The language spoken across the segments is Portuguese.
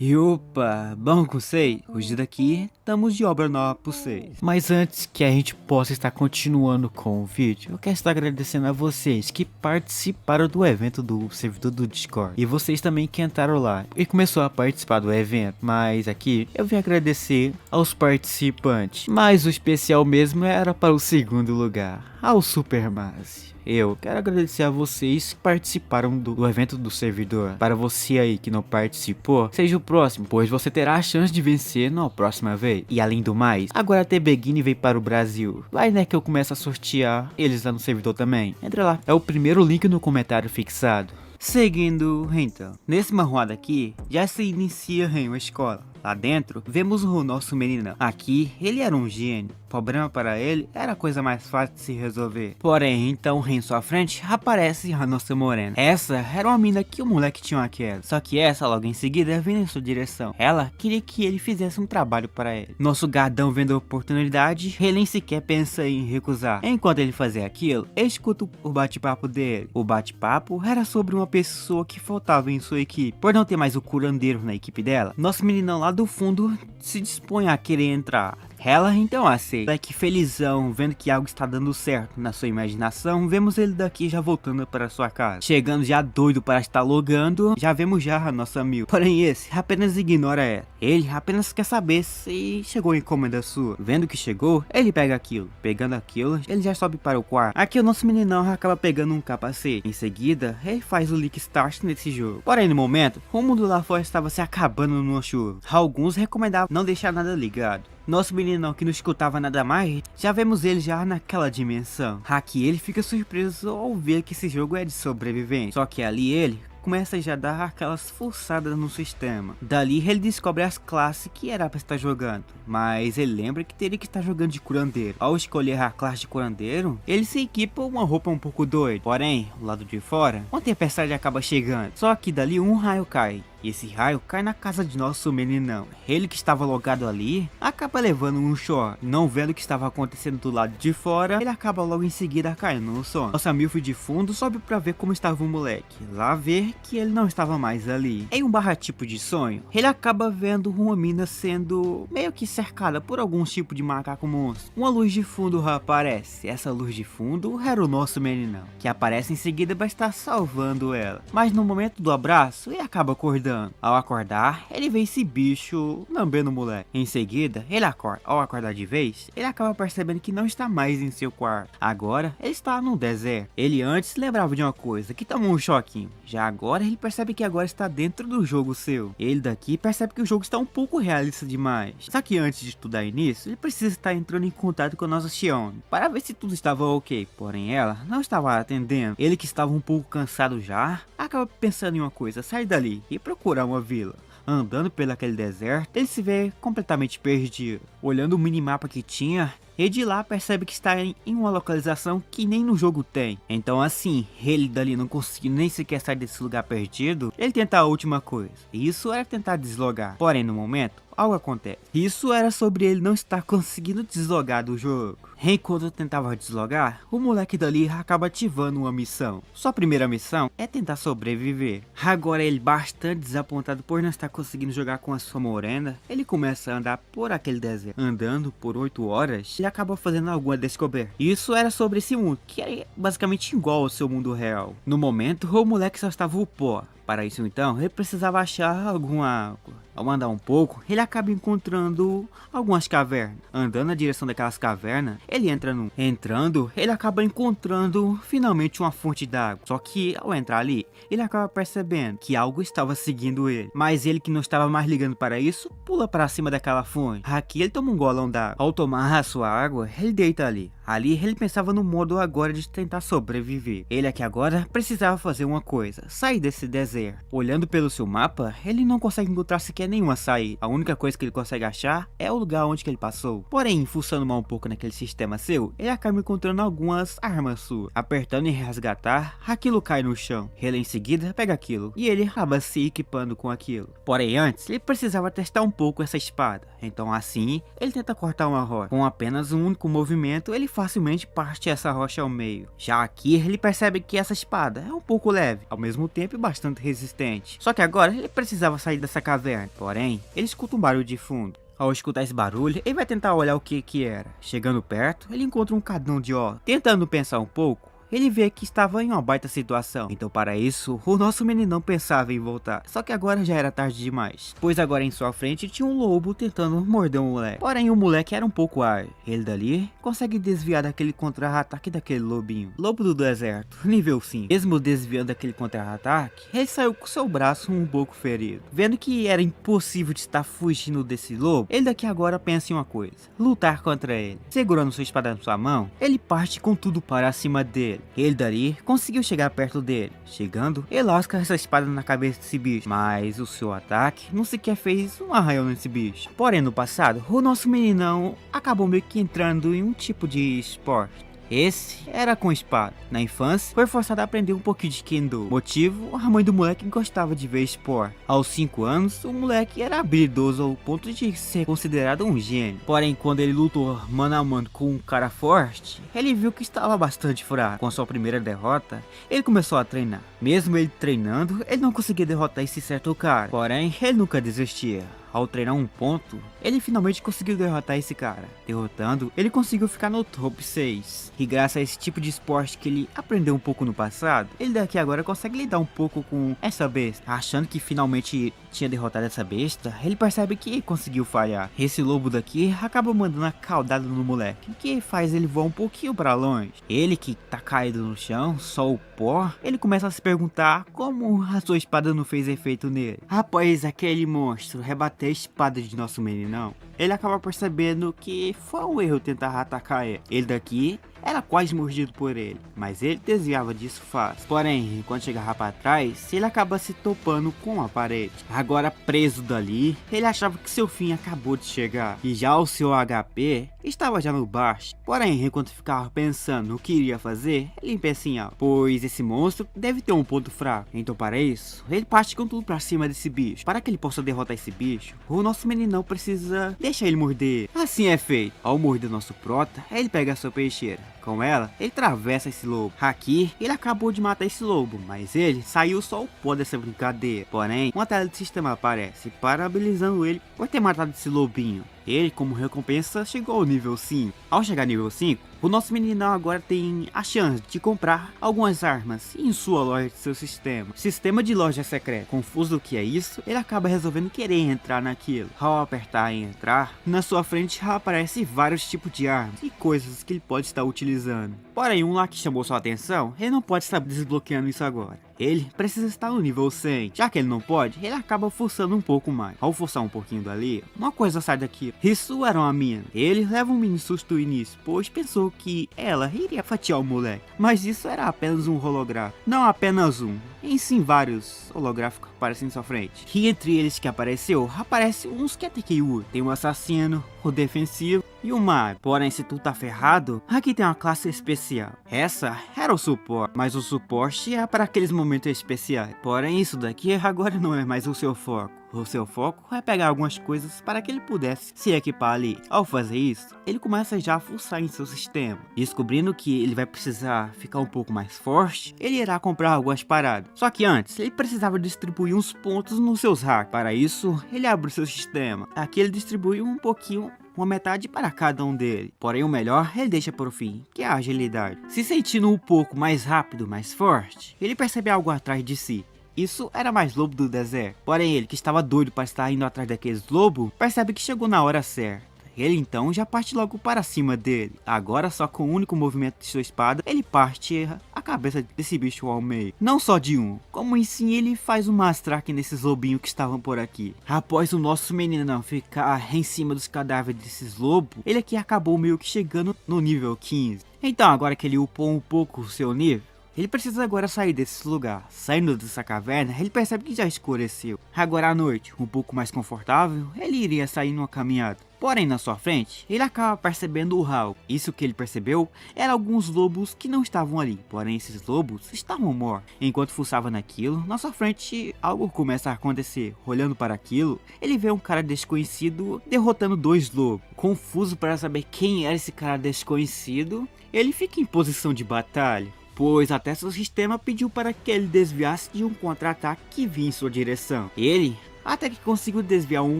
E opa, bom com vocês? Hoje daqui estamos de obra nova pra vocês. Mas antes que a gente possa estar continuando com o vídeo, eu quero estar agradecendo a vocês que participaram do evento do servidor do Discord. E vocês também que entraram lá e começou a participar do evento. Mas aqui eu vim agradecer aos participantes. Mas o especial mesmo era para o segundo lugar, ao Supermazi. Eu quero agradecer a vocês que participaram do evento do servidor. Para você aí que não participou, seja o próximo, pois você terá a chance de vencer na próxima vez. E além do mais, agora a TBGuine veio para o Brasil. Vai né que eu começo a sortear eles lá no servidor também. Entra lá, é o primeiro link no comentário fixado. Seguindo, então, nesse manual aqui, já se inicia em uma escola. Lá dentro, vemos o nosso meninão. Aqui, ele era um gênio. O problema para ele era a coisa mais fácil de se resolver. Porém, então, em sua frente, aparece a nossa morena. Essa era uma mina que o moleque tinha uma queda. Só que essa, logo em seguida, vem em sua direção. Ela queria que ele fizesse um trabalho para ele. Nosso gardão vendo a oportunidade, ele nem sequer pensa em recusar. Enquanto ele fazia aquilo, ele escuta o bate-papo dele. O bate-papo era sobre uma pessoa que faltava em sua equipe. Por não ter mais o curandeiro na equipe dela, nosso meninão lá do fundo se dispõe a querer entrar. Ela então aceita. Que felizão, vendo que algo está dando certo na sua imaginação, vemos ele daqui já voltando para sua casa. Chegando já doido para estar logando, já vemos já a nossa Mil. Porém esse apenas ignora ela. Ele apenas quer saber se chegou encomenda sua. Vendo que chegou, ele pega aquilo. Pegando aquilo, ele já sobe para o quarto. Aqui o nosso meninão acaba pegando um capacete. Em seguida, ele faz o Leak Start nesse jogo. Porém no momento, o mundo lá fora estava se acabando numa chuva. Alguns recomendavam não deixar nada ligado. Nosso meninão que não escutava nada mais, já vemos ele já naquela dimensão. Aqui ele fica surpreso ao ver que esse jogo é de sobrevivência. Só que ali ele começa já a dar aquelas forçadas no sistema. Dali ele descobre as classes que era para estar jogando, mas ele lembra que teria que estar jogando de curandeiro. Ao escolher a classe de curandeiro, ele se equipa uma roupa um pouco doida. Porém, do lado de fora, uma tempestade acaba chegando. Só que dali um raio cai. E esse raio cai na casa de nosso meninão. Ele que estava logado ali, acaba levando um choque. Não vendo o que estava acontecendo do lado de fora, ele acaba logo em seguida caindo no sono. Nossa Milf de fundo sobe para ver como estava o moleque. Lá ver que ele não estava mais ali. Em um barra tipo de sonho, ele acaba vendo uma mina sendo meio que cercada por algum tipo de macaco monstro. Uma luz de fundo aparece. Essa luz de fundo era o nosso meninão, que aparece em seguida para estar salvando ela. Mas no momento do abraço, ele acaba acordando. Ao acordar, ele vê esse bicho lambendo o moleque. Em seguida, ele acorda. Ao acordar de vez, ele acaba percebendo que não está mais em seu quarto. Agora, ele está no deserto. Ele antes lembrava de uma coisa, que tomou um choquinho. Já agora, ele percebe que agora está dentro do jogo seu. Ele daqui percebe que o jogo está um pouco realista demais. Só que antes de estudar nisso, ele precisa estar entrando em contato com a nossa Xion para ver se tudo estava ok. Porém, ela não estava atendendo. Ele que estava um pouco cansado já, acaba pensando em uma coisa, sai dali e procurar uma vila. Andando pelo aquele deserto, ele se vê completamente perdido. Olhando o minimapa que tinha, e de lá percebe que está em uma localização que nem no jogo tem. Então assim, ele dali não conseguiu nem sequer sair desse lugar perdido, ele tenta a última coisa. Isso era tentar deslogar. Porém no momento, algo acontece. Isso era sobre ele não estar conseguindo deslogar do jogo. Enquanto eu tentava deslogar, o moleque dali acaba ativando uma missão. Sua primeira missão é tentar sobreviver. Agora ele bastante desapontado por não estar conseguindo jogar com a sua morena, ele começa a andar por aquele deserto. Andando por 8 horas, ele acaba fazendo alguma descoberta. Isso era sobre esse mundo, que é basicamente igual ao seu mundo real. No momento, o moleque só estava o pó. Para isso então, ele precisava achar alguma água. Ao andar um pouco, ele acaba encontrando algumas cavernas. Andando na direção daquelas cavernas, ele entra num. Entrando, ele acaba encontrando finalmente uma fonte d'água. Só que ao entrar ali, ele acaba percebendo que algo estava seguindo ele. Mas ele que não estava mais ligando para isso, pula para cima daquela fonte. Aqui ele toma um golão d'água. Ao tomar a sua água, ele deita ali. Ali ele pensava no modo agora de tentar sobreviver. Ele aqui agora precisava fazer uma coisa, sair desse deserto. Olhando pelo seu mapa, ele não consegue encontrar sequer nenhuma saída. A única coisa que ele consegue achar é o lugar onde que ele passou. Porém, fuçando mal um pouco naquele sistema seu, ele acaba encontrando algumas armas suas. Apertando em resgatar, aquilo cai no chão. Ele em seguida pega aquilo e ele acaba se equipando com aquilo. Porém antes, ele precisava testar um pouco essa espada. Então assim, ele tenta cortar uma rocha. Com apenas um único movimento, ele faz facilmente parte essa rocha ao meio. Já aqui, ele percebe que essa espada é um pouco leve, ao mesmo tempo bastante resistente. Só que agora ele precisava sair dessa caverna, porém, ele escuta um barulho de fundo. Ao escutar esse barulho, ele vai tentar olhar o que era. Chegando perto, ele encontra um cadão de ó. Tentando pensar um pouco, ele vê que estava em uma baita situação. Então para isso, o nosso meninão pensava em voltar. Só que agora já era tarde demais. Pois agora em sua frente tinha um lobo tentando morder um moleque. Porém o moleque era um pouco ágil. Ele dali consegue desviar daquele contra-ataque daquele lobinho. Lobo do deserto, nível 5. Mesmo desviando daquele contra-ataque, ele saiu com seu braço um pouco ferido. Vendo que era impossível de estar fugindo desse lobo, ele daqui agora pensa em uma coisa: lutar contra ele. Segurando sua espada na sua mão, ele parte com tudo para cima dele. Ele dali conseguiu chegar perto dele. Chegando, ele lasca essa espada na cabeça desse bicho, mas o seu ataque não sequer fez um arranhão nesse bicho. Porém no passado, o nosso meninão acabou meio que entrando em um tipo de esporte. Esse era com espada. Na infância, foi forçado a aprender um pouquinho de Kendo. Motivo, a mãe do moleque gostava de ver esporte. Aos 5 anos, o moleque era habilidoso ao ponto de ser considerado um gênio. Porém, quando ele lutou mano a mano com um cara forte, ele viu que estava bastante fraco. Com sua primeira derrota, ele começou a treinar. Mesmo ele treinando, ele não conseguia derrotar esse certo cara. Porém, ele nunca desistia. Ao treinar um ponto, ele finalmente conseguiu derrotar esse cara. Derrotando, ele conseguiu ficar no top 6. E graças a esse tipo de esporte que ele aprendeu um pouco no passado, ele daqui agora consegue lidar um pouco com essa besta. Achando que finalmente tinha derrotado essa besta, ele percebe que conseguiu falhar. Esse lobo daqui acaba mandando a caudada no moleque, que faz ele voar um pouquinho para longe. Ele que tá caído no chão, só o pó, ele começa a se perguntar como a sua espada não fez efeito nele. Após aquele monstro rebater a espada de nosso meninão, ele acaba percebendo que foi um erro tentar atacar ele. Ele daqui era quase mordido por ele, mas ele desviava disso fácil. Porém, quando chegava para trás, ele acaba se topando com a parede. Agora preso dali, ele achava que seu fim acabou de chegar, e já o seu HP estava já no baixo. Porém, enquanto ficava pensando o que iria fazer, ele pensa em algo, pois esse monstro deve ter um ponto fraco. Então para isso, ele parte com tudo para cima desse bicho. Para que ele possa derrotar esse bicho, o nosso meninão precisa deixar ele morder. Assim é feito. Ao morder nosso prota, ele pega a sua peixeira. Com ela, ele atravessa esse lobo. Aqui, ele acabou de matar esse lobo, mas ele saiu só o pó dessa brincadeira. Porém, uma tela de sistema aparece, parabenizando ele por ter matado esse lobinho. Ele, como recompensa, chegou ao nível 5. Ao chegar ao nível 5, o nosso meninão agora tem a chance de comprar algumas armas em sua loja de seu sistema. Sistema de loja secreta. Confuso do que é isso, ele acaba resolvendo querer entrar naquilo. Ao apertar em entrar, na sua frente aparece vários tipos de armas e coisas que ele pode estar utilizando. Porém, um lá que chamou sua atenção, ele não pode estar desbloqueando isso agora. Ele precisa estar no nível 100. Já que ele não pode, ele acaba forçando um pouco mais. Ao forçar um pouquinho dali, uma coisa sai daqui. Isso era uma mina. Ele leva um mini susto no início, pois pensou que ela iria fatiar o moleque. Mas isso era apenas um holográfico. Não apenas um, em sim vários holográficos aparecem em sua frente. E entre eles que apareceu, aparece uns que até que tem um assassino, o defensivo e o mago. Porém, se tu tá ferrado, aqui tem uma classe especial. Essa era o suporte, mas o suporte é para aqueles momentos especiais. Porém, isso daqui agora não é mais o seu foco. O seu foco é pegar algumas coisas para que ele pudesse se equipar ali. Ao fazer isso, ele começa já a fuçar em seu sistema. Descobrindo que ele vai precisar ficar um pouco mais forte, ele irá comprar algumas paradas. Só que antes, ele precisava distribuir uns pontos nos seus hacks. Para isso, ele abre o seu sistema. Aqui ele distribui um pouquinho, uma metade para cada um dele. Porém, o melhor ele deixa por fim, que é a agilidade. Se sentindo um pouco mais rápido, mais forte, ele percebe algo atrás de si. Isso era mais lobo do deserto. Porém, ele que estava doido para estar indo atrás daqueles lobos, percebe que chegou na hora certa. Ele então já parte logo para cima dele. Agora só com o único movimento de sua espada, ele parte a cabeça desse bicho ao meio. Não só de um, como em si ele faz um massacre nesses lobinhos que estavam por aqui. Após o nosso meninão ficar em cima dos cadáveres desses lobos, ele aqui acabou meio que chegando no nível 15. Então agora que ele upou um pouco o seu nível, ele precisa agora sair desse lugar. Saindo dessa caverna, ele percebe que já escureceu. Agora à noite, um pouco mais confortável, ele iria sair numa caminhada. Porém, na sua frente, ele acaba percebendo o Hulk. Isso que ele percebeu eram alguns lobos que não estavam ali, porém esses lobos estavam mortos. Enquanto fuçava naquilo, na sua frente algo começa a acontecer. Olhando para aquilo, ele vê um cara desconhecido derrotando 2 lobos. Confuso para saber quem era esse cara desconhecido, ele fica em posição de batalha, pois até seu sistema pediu para que ele desviasse de um contra-ataque que vinha em sua direção. Ele até que conseguiu desviar um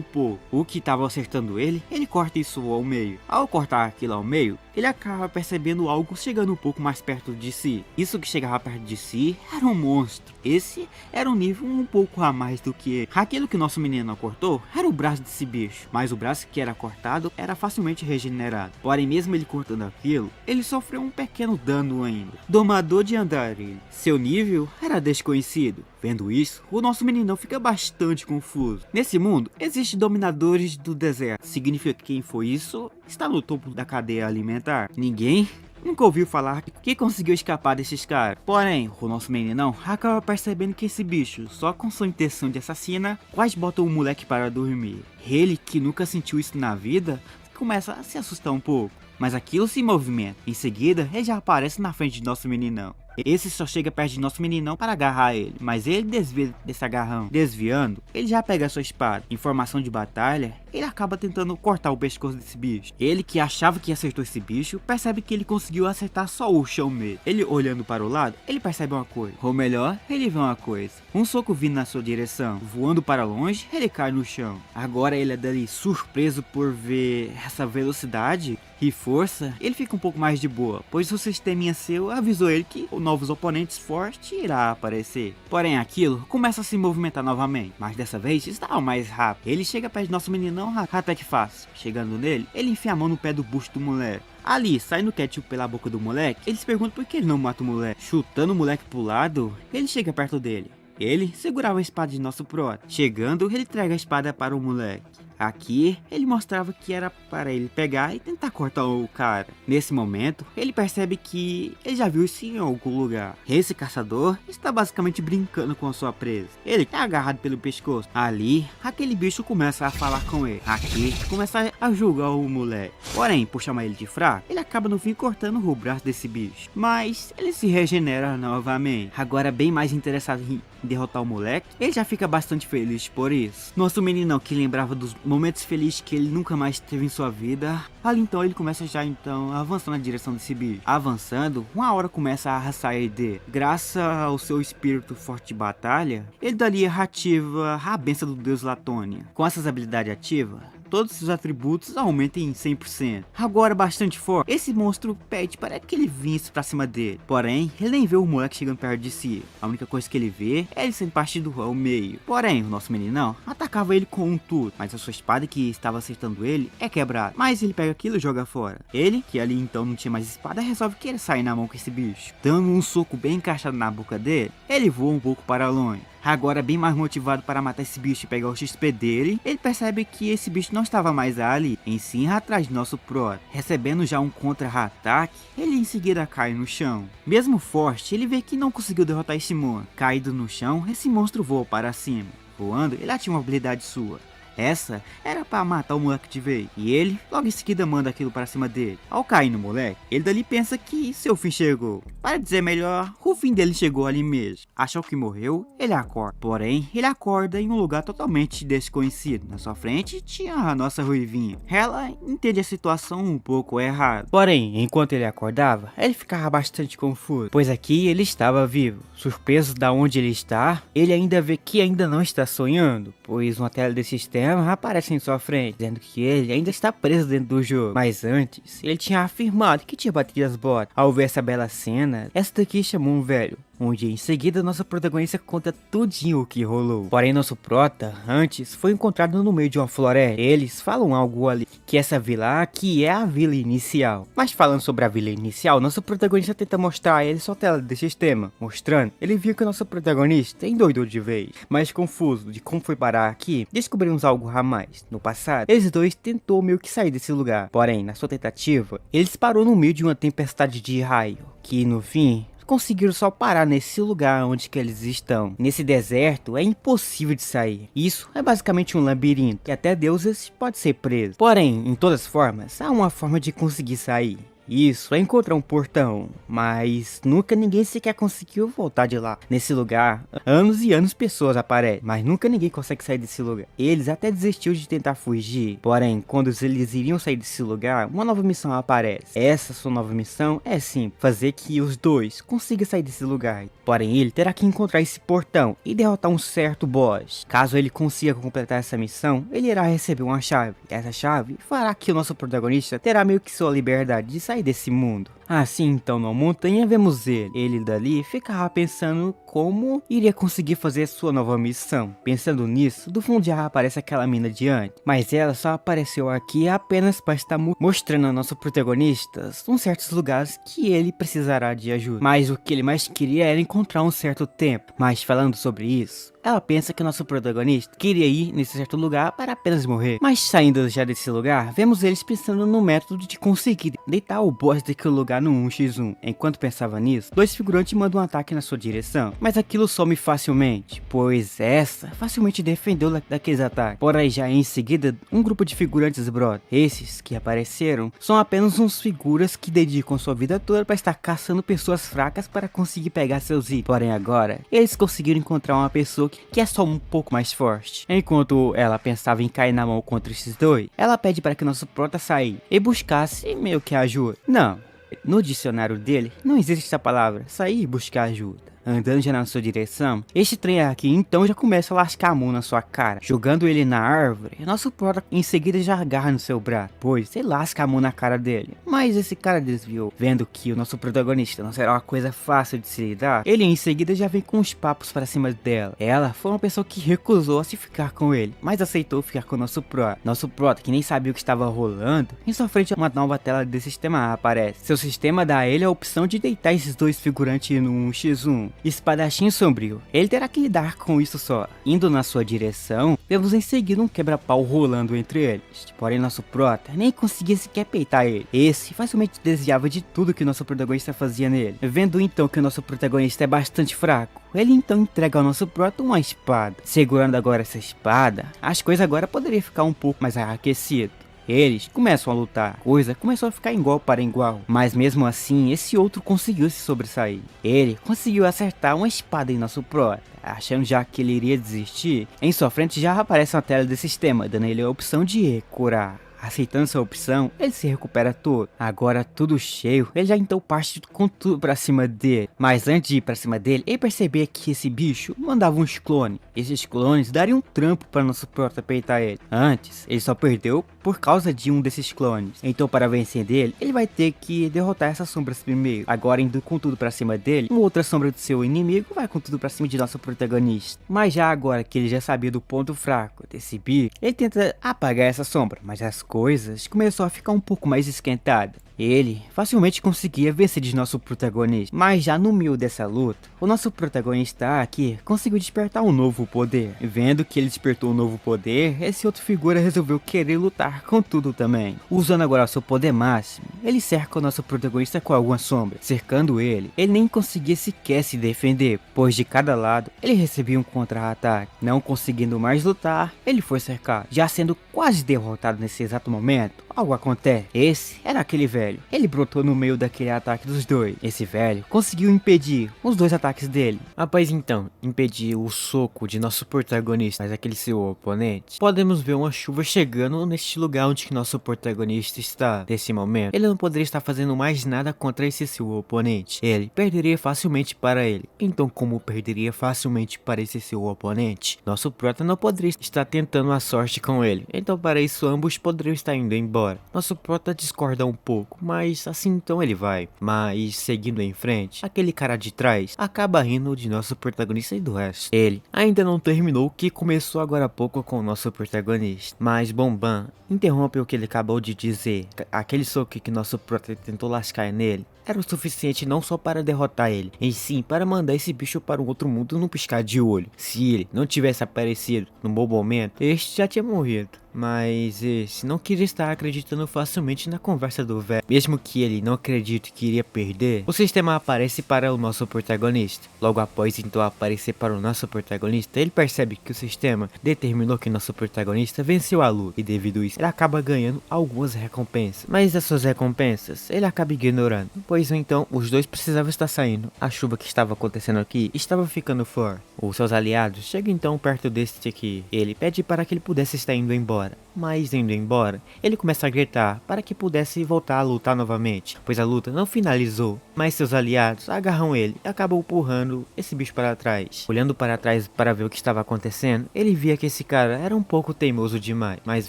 pouco. O que estava acertando ele corta isso ao meio. Ao cortar aquilo ao meio, ele acaba percebendo algo chegando um pouco mais perto de si. Isso que chegava perto de si era um monstro. Esse era um nível um pouco a mais do que ele. Aquilo que nosso menino cortou era o braço desse bicho, mas o braço que era cortado era facilmente regenerado. Porém, mesmo ele cortando aquilo, ele sofreu um pequeno dano ainda. Domador de andarilho. Seu nível era desconhecido. Vendo isso, o nosso meninão fica bastante confuso. Nesse mundo, existem dominadores do deserto. Significa que quem foi isso está no topo da cadeia alimentar. Ninguém nunca ouviu falar que conseguiu escapar desses caras. Porém, o nosso meninão acaba percebendo que esse bicho, só com sua intenção de assassina, quase bota o moleque para dormir. Ele, que nunca sentiu isso na vida, começa a se assustar um pouco. Mas aquilo se movimenta. Em seguida, ele já aparece na frente de nosso meninão. Esse só chega perto de nosso meninão para agarrar ele, mas ele desvia desse agarrão. Desviando, ele já pega a sua espada. Em formação de batalha, ele acaba tentando cortar o pescoço desse bicho. Ele, que achava que acertou esse bicho, percebe que ele conseguiu acertar só o chão mesmo. Ele, olhando para o lado, ele percebe uma coisa. Ou melhor, ele vê uma coisa. Um soco vindo na sua direção. Voando para longe, ele cai no chão. Agora ele é dali surpreso por ver essa velocidade e força, ele fica um pouco mais de boa, pois o sisteminha seu avisou ele que novos oponentes fortes irá aparecer. Porém, aquilo começa a se movimentar novamente, mas dessa vez está mais rápido. Ele chega perto do nosso meninão até que fácil. Chegando nele, ele enfia a mão no pé do busto do moleque. Ali, saindo ketchup pela boca do moleque, ele se pergunta por que ele não mata o moleque. Chutando o moleque pro lado, ele chega perto dele. Ele segurava a espada de nosso prota. Chegando, ele entrega a espada para o moleque. Aqui, ele mostrava que era para ele pegar e tentar cortar o cara. Nesse momento, ele percebe que ele já viu isso em algum lugar. Esse caçador está basicamente brincando com a sua presa. Ele é agarrado pelo pescoço. Ali, aquele bicho começa a falar com ele. Aqui, começa a julgar o moleque. Porém, por chamar ele de fraco, ele acaba no fim cortando o braço desse bicho. Mas, ele se regenera novamente. Agora, bem mais interessado em derrotar o moleque, ele já fica bastante feliz por isso. Nosso meninão, que lembrava dos momentos felizes que ele nunca mais teve em sua vida, ali então ele começa já a avançar na direção desse bicho. Avançando, uma hora começa a arrastar ele dele. Graças ao seu espírito forte de batalha, ele dali ativa a benção do deus Latônia. Com essas habilidades ativas, todos seus atributos aumentam em 100%. Agora bastante forte, esse monstro pede para que ele vince pra cima dele. Porém, ele nem vê o moleque chegando perto de si. A única coisa que ele vê é ele sendo partido ao meio. Porém, o nosso meninão atacava ele com um tudo, mas a sua espada que estava acertando ele é quebrada. Mas ele pega aquilo e joga fora. Ele, que ali então não tinha mais espada, resolve que ele sair na mão com esse bicho. Dando um soco bem encaixado na boca dele, ele voa um pouco para longe. Agora, bem mais motivado para matar esse bicho e pegar o XP dele, ele percebe que esse bicho não estava mais ali, em sim atrás de nosso prota. Recebendo já um contra-ataque, ele em seguida cai no chão. Mesmo forte, ele vê que não conseguiu derrotar esse monstro. Caído no chão, esse monstro voa para cima. Voando, ele ativa uma habilidade sua. Essa era para matar o moleque de vez. E ele logo em seguida manda aquilo para cima dele. Ao cair no moleque, ele dali pensa que seu fim chegou. Para dizer melhor, o fim dele chegou ali mesmo. Achou que morreu, ele acorda. Porém, ele acorda em um lugar totalmente desconhecido. Na sua frente tinha a nossa Ruivinha. Ela entende a situação um pouco errada. Porém, enquanto ele acordava, ele ficava bastante confuso, pois aqui ele estava vivo. Surpreso da onde ele está, ele ainda vê que ainda não está sonhando, pois uma tela desse sistema aparece em sua frente, dizendo que ele ainda está preso dentro do jogo. Mas antes, ele tinha afirmado que tinha batido as botas. Ao ver essa bela cena, essa daqui chamou um velho, onde em seguida nossa protagonista conta tudinho o que rolou. Porém, nosso prota, antes, foi encontrado no meio de uma floresta. Eles falam algo ali, que essa vila aqui é a vila inicial. Mas falando sobre a vila inicial, nosso protagonista tenta mostrar a ele sua tela de sistema, mostrando, ele viu que nosso protagonista endoidou de vez. Mas confuso de como foi parar aqui, descobrimos algo a mais. No passado, eles dois tentou meio que sair desse lugar. Porém, na sua tentativa, ele parou no meio de uma tempestade de raio, que no fim conseguiram só parar nesse lugar onde que eles estão. Nesse deserto é impossível de sair. Isso é basicamente um labirinto, que até deuses pode ser preso. Porém, em todas as formas, há uma forma de conseguir sair. Isso, é encontrar um portão, mas nunca ninguém sequer conseguiu voltar de lá. Nesse lugar, anos e anos pessoas aparecem, mas nunca ninguém consegue sair desse lugar. Eles até desistiu de tentar fugir, porém, quando eles iriam sair desse lugar, uma nova missão aparece. Essa sua nova missão é sim, fazer que os dois consigam sair desse lugar. Porém, ele terá que encontrar esse portão e derrotar um certo boss. Caso ele consiga completar essa missão, ele irá receber uma chave. Essa chave fará que o nosso protagonista terá meio que sua liberdade de sair desse mundo. Assim, então, na montanha vemos ele. Ele dali ficava pensando como iria conseguir fazer sua nova missão. Pensando nisso, do fundo já aparece aquela mina de antes. Mas ela só apareceu aqui apenas para estar mostrando ao nosso protagonista uns certos lugares que ele precisará de ajuda. Mas o que ele mais queria era encontrar um certo templo. Mas falando sobre isso, ela pensa que nosso protagonista queria ir nesse certo lugar para apenas morrer. Mas saindo já desse lugar, vemos eles pensando no método de conseguir deitar o boss daquele lugar no 1x1. Enquanto pensava nisso, dois figurantes mandam um ataque na sua direção. Mas aquilo some facilmente, pois essa facilmente defendeu daqueles ataques. Porém, já em seguida, um grupo de figurantes brota. Esses que apareceram são apenas uns figuras que dedicam sua vida toda para estar caçando pessoas fracas para conseguir pegar seus itens. Porém agora, eles conseguiram encontrar uma pessoa que é só um pouco mais forte. Enquanto ela pensava em cair na mão contra esses dois, ela pede para que nosso prota saia e buscasse meio que ajuda. Não, no dicionário dele não existe essa palavra, sair e buscar ajuda. Andando já na sua direção, este trem aqui então já começa a lascar a mão na sua cara, jogando ele na árvore. Nosso prota em seguida já agarra no seu braço, pois ele lasca a mão na cara dele. Mas esse cara desviou, vendo que o nosso protagonista não será uma coisa fácil de se lidar. Ele em seguida já vem com os papos para cima dela. Ela foi uma pessoa que recusou a se ficar com ele, mas aceitou ficar com o nosso prota. Nosso prota, que nem sabia o que estava rolando, em sua frente uma nova tela de sistema aparece. Seu sistema dá a ele a opção de deitar esses dois figurantes no 1x1. Espadachim sombrio, ele terá que lidar com isso só. Indo na sua direção, vemos em seguida um quebra-pau rolando entre eles. Porém nosso prota nem conseguia sequer peitar ele. Esse facilmente desviava de tudo que nosso protagonista fazia nele. Vendo então que o nosso protagonista é bastante fraco, ele então entrega ao nosso prota uma espada. Segurando agora essa espada, as coisas agora poderiam ficar um pouco mais aquecidas. Eles começam a lutar, coisa começou a ficar igual para igual, mas mesmo assim esse outro conseguiu se sobressair. Ele conseguiu acertar uma espada em nosso prota, achando já que ele iria desistir. Em sua frente já aparece uma tela de sistema, dando ele a opção de curar. Aceitando essa opção, ele se recupera todo. Agora tudo cheio, ele já então parte com tudo pra cima dele. Mas antes de ir pra cima dele, ele percebia que esse bicho mandava uns clones. Esses clones dariam um trampo para nosso prota peitar ele. Antes, ele só perdeu por causa de um desses clones. Então para vencer dele, ele vai ter que derrotar essas sombras primeiro. Agora indo com tudo pra cima dele, uma outra sombra do seu inimigo vai com tudo pra cima de nosso protagonista. Mas já agora que ele já sabia do ponto fraco desse bicho, ele tenta apagar essa sombra, mas as coisas começou a ficar um pouco mais esquentada. Ele facilmente conseguia vencer de nosso protagonista, mas já no meio dessa luta, o nosso protagonista aqui conseguiu despertar um novo poder. Vendo que ele despertou um novo poder, esse outro figura resolveu querer lutar com tudo também. Usando agora seu poder máximo, ele cerca o nosso protagonista com alguma sombra. Cercando ele nem conseguia sequer se defender, pois de cada lado ele recebia um contra-ataque. Não conseguindo mais lutar, ele foi cercado. Já sendo quase derrotado nesse exato momento, algo acontece. Esse era aquele velho. Ele brotou no meio daquele ataque dos dois. Esse velho conseguiu impedir os dois ataques dele. Após então impedir o soco de nosso protagonista, mas aquele seu oponente, podemos ver uma chuva chegando neste lugar onde nosso protagonista está. Nesse momento, ele não poderia estar fazendo mais nada contra esse seu oponente. Ele perderia facilmente para ele. Então, como perderia facilmente para esse seu oponente, nosso prota não poderia estar tentando a sorte com ele. Então, para isso, ambos poderiam estar indo embora. Nosso prota discorda um pouco, mas assim então ele vai. Mas seguindo em frente, aquele cara de trás acaba rindo de nosso protagonista e do resto. Ele ainda não terminou o que começou agora há pouco com o nosso protagonista, mas Bomban interrompe o que ele acabou de dizer. Aquele soco que nosso prota tentou lascar nele era o suficiente não só para derrotar ele, e sim para mandar esse bicho para um outro mundo num piscar de olho. Se ele não tivesse aparecido no bom momento, este já tinha morrido. Mas esse não queria estar acreditando facilmente na conversa do velho. Mesmo que ele não acredite que iria perder, o sistema aparece para o nosso protagonista. Logo após então aparecer para o nosso protagonista, ele percebe que o sistema determinou que nosso protagonista venceu a luta. E devido a isso, ele acaba ganhando algumas recompensas. Mas essas recompensas, ele acaba ignorando. Pois então, os dois precisavam estar saindo. A chuva que estava acontecendo aqui estava ficando forte. Os seus aliados chegam então perto deste aqui. Ele pede para que ele pudesse estar indo embora. Mas indo embora, ele começa a gritar para que pudesse voltar a lutar novamente, pois a luta não finalizou. Mas seus aliados agarram ele e acabam empurrando esse bicho para trás. Olhando para trás para ver o que estava acontecendo, ele via que esse cara era um pouco teimoso demais. Mas